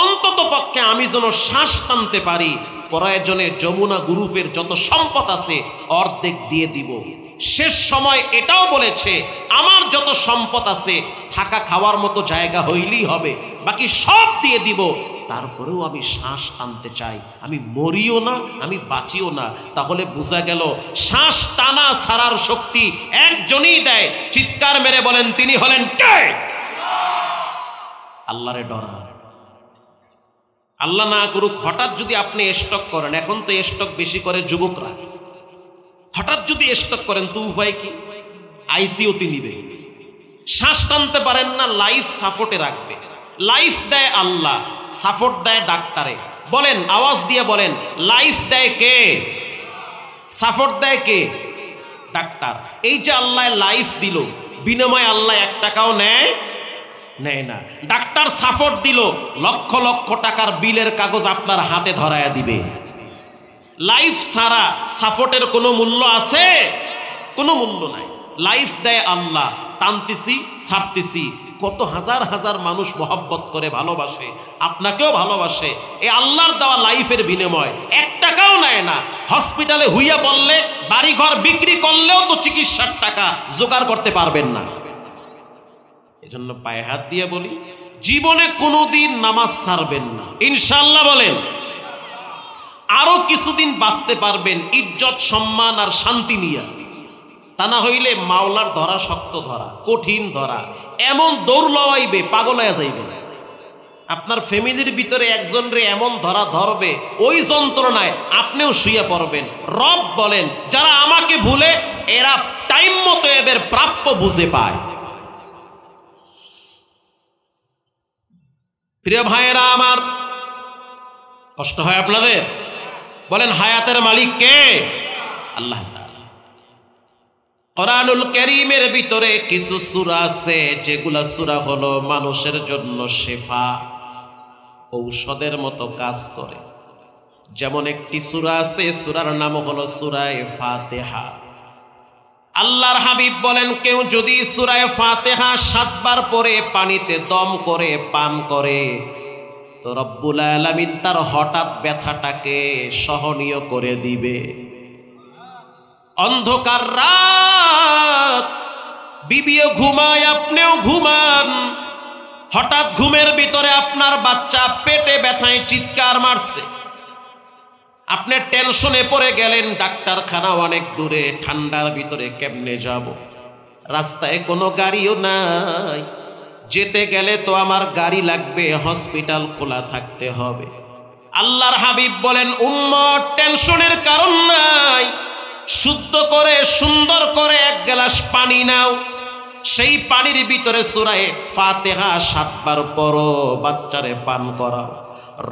অন্তত পক্ষে আমি যেন শ্বাস টানতে পারি। প্রয়োজনে যমুনা গ্রুপের যত সম্পদ আছে অর্ধেক দিয়ে দিব। শেষ সময় এটাও বলেছে, আমার যত সম্পদ আছে থাকা খাওয়ার মতো জায়গা হইলেই হবে, বাকি সব দিয়ে দিব, তারপরেও আমি শ্বাস টানতে চাই। আমি মরিও না, আমি বাঁচিও না। তাহলে বোঝা গেল শ্বাস টানা ছাড়ার শক্তি একজনই দেয়। চিৎকার মেরে বলেন, তিনি হলেন কে? আল্লাহরে ডরা। আল্লাহ না করুক, হঠাৎ যদি আপনি স্টক করেন, এখন তো স্টক বেশি করে যুবকরা, হঠাৎ যদি স্টক করেন তো উপায় কি? আইসিইউতে নিবে। শ্বাস টানতে পারেন না, লাইফ সাপোর্টে রাখবে। লাইফ দেয় আল্লাহ, সাপোর্ট দেয় ডাক্তারে। বলেন, আওয়াজ দিয়ে বলেন, লাইফ দেয় কে? সাপোর্ট দেয় কে? ডাক্তার। এই যে আল্লাহ লাইফ দিল, বিনিময়ে আল্লাহ 1 টাকাও নেয় না। ডাক্তার সাপোর্ট দিল, লক্ষ লক্ষ টাকার বিলের কাগজ আপনার হাতে ধরায়া দিবে। লাইফ ছাড়া সাপোর্টের কোনো মূল্য আছে? কোনো মূল্য নাই। লাইফ দেয় আল্লাহ, টানতেছি ছাড়তেছি। কত হাজার হাজার মানুষ মহব্বত করে, ভালোবাসে, আপনাকেও ভালোবাসে। এই আল্লাহর দেওয়া লাইফের বিনিময় 1 টাকাও নেয় না। হসপিটালে হুইয়া বললে, বাড়িঘর বিক্রি করলেও তো চিকিৎসার টাকা জোগাড় করতে পারবেন না। এজন্য পায়ে হাত দিয়ে বলি, জীবনে কোনোদিন নামাজ ছাড়বেন না, ইনশাআল্লাহ। বলেন, আরো কিছুদিন বাঁচতে পারবেন ইজ্জত, সম্মান আর শান্তি নিয়ে। তা না হইলে মাওলার ধরা শক্ত ধরা, কঠিন ধরা, এমন দৌড় লওয়াইবে, পাগল হয়ে যাইবে। আপনার ফ্যামিলির ভিতরে একজন রে এমন ধরা ধরবে, ওই যন্ত্রণায় আপনিও শুয়ে পড়বেন। রব বলেন, যারা আমাকে ভুলে, এরা টাইম মতো এদের প্রাপ্য বুঝে পায়। প্রিয় ভাইয়েরা আমার, কষ্ট হয় আপনাদের? বলেন, হায়াতের মালিক কে? আল্লাহ তাআলা। কোরআনুল কারীমের ভিতরে কিছু সূরা আছে, যেগুলা সূরা হলো মানুষের জন্য শিফা, ঔষধের মতো কাজ করে। যেমন একটি সূরা আছে, সূরার নাম হলো সূরা ফাতিহা। আল্লাহর হাবিব বলেন, কেউ যদি সূরা ফাতিহা 7 বার পরে পানিতে দম করে পান করে, তো রব্বুল আলামিন তার হঠাৎ ব্যথাটাকে সহনীয় করে দিবে। অন্ধকার রাত, বিবিও ঘুমায়, আপনিও ঘুমান, হঠাৎ ঘুমের ভিতরে আপনার বাচ্চা পেটে ব্যথায় চিৎকার মারছে, আপনি টেনশনে পড়ে গেলেন, ডাক্তারখানা অনেক দূরে, ঠান্ডার ভিতরে কেমনে যাব? রাস্তায় কোনো গাড়িও নাই, যেতে গেলে তো আমার গাড়ি লাগবে, হসপিটাল খোলা থাকতে হবে। আল্লাহর হাবিব বলেন, উম্মত টেনশনের কারণ নাই, শুদ্ধ করে সুন্দর করে এক গ্লাস পানি নাও, সেই পানির ভিতরে সূরা ফাতিহা 7 বার পড়ো, বাচ্চারে পান করাও।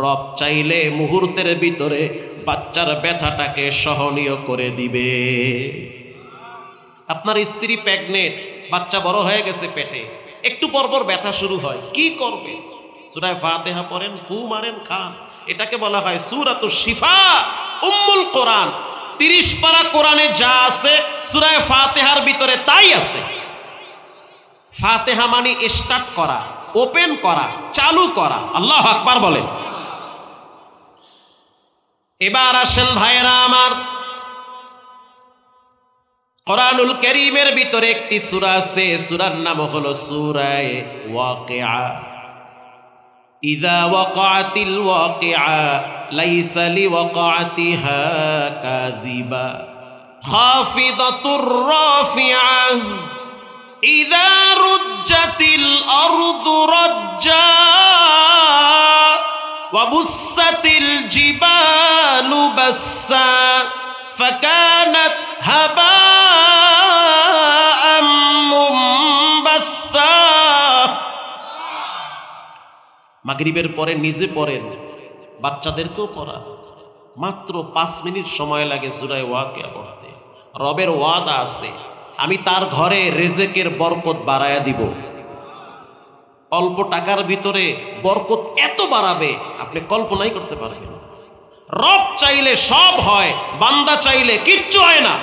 রব চাইলে মুহূর্তের ভিতরে বাচ্চার ব্যথাটাকে সহনীয় করে দিবে। আপনার স্ত্রী প্রেগনেন্ট, বাচ্চা বড় হয়ে গেছে পেটে, একটু পরপর ব্যথা শুরু হয়, কি করবে? সূরা ফাতিহা পড়েন, ফু মারেন, খান। এটাকে বলা হয় সূরাতুশ শিফা, উম্মুল কোরআন। 30 পারা কোরআনে যা আছে সূরা ফাতিহার ভিতরে তাই আছে। ফাতিহা মানে স্টার্ট করা, ওপেন করা, চালু করা। আল্লাহু আকবার বলেন। এবার আসেন ভাইরা আমার, কোরআনুল কারীমের ভিতরে একটি সূরা আছে, সূরার নাম হলো সূরা ওয়াকিআ। ইযা ওয়াকাতিল ওয়াকিআ লাইসা লিওয়াকাতিহা কাযিবা খাফিদাতুর রাফিআ ইযা রুজ্জাতিল আরদু রাজ্জা ওয়া বুসাতিল জিবালু বাসসা ফাকানাত হাবাআম মুনবাসসা। মাগরিবের পরে নিজে পড়েন, বাচ্চাদেরকেও পড়া। মাত্র 5 মিনিট সময় লাগে সূরা ওয়াকিয়া পড়তে। রবের ওয়াদা আছে, আমি তার ঘরে রিজেকের বরকত বাড়ায়া দিব। অল্প টাকার ভিতরে বরকত এত বাড়াবে আপনি কল্পনাই করতে পারবেন। রব চাইলে সব হয়, বান্দা চাইলে কিচ্ছু হয় না।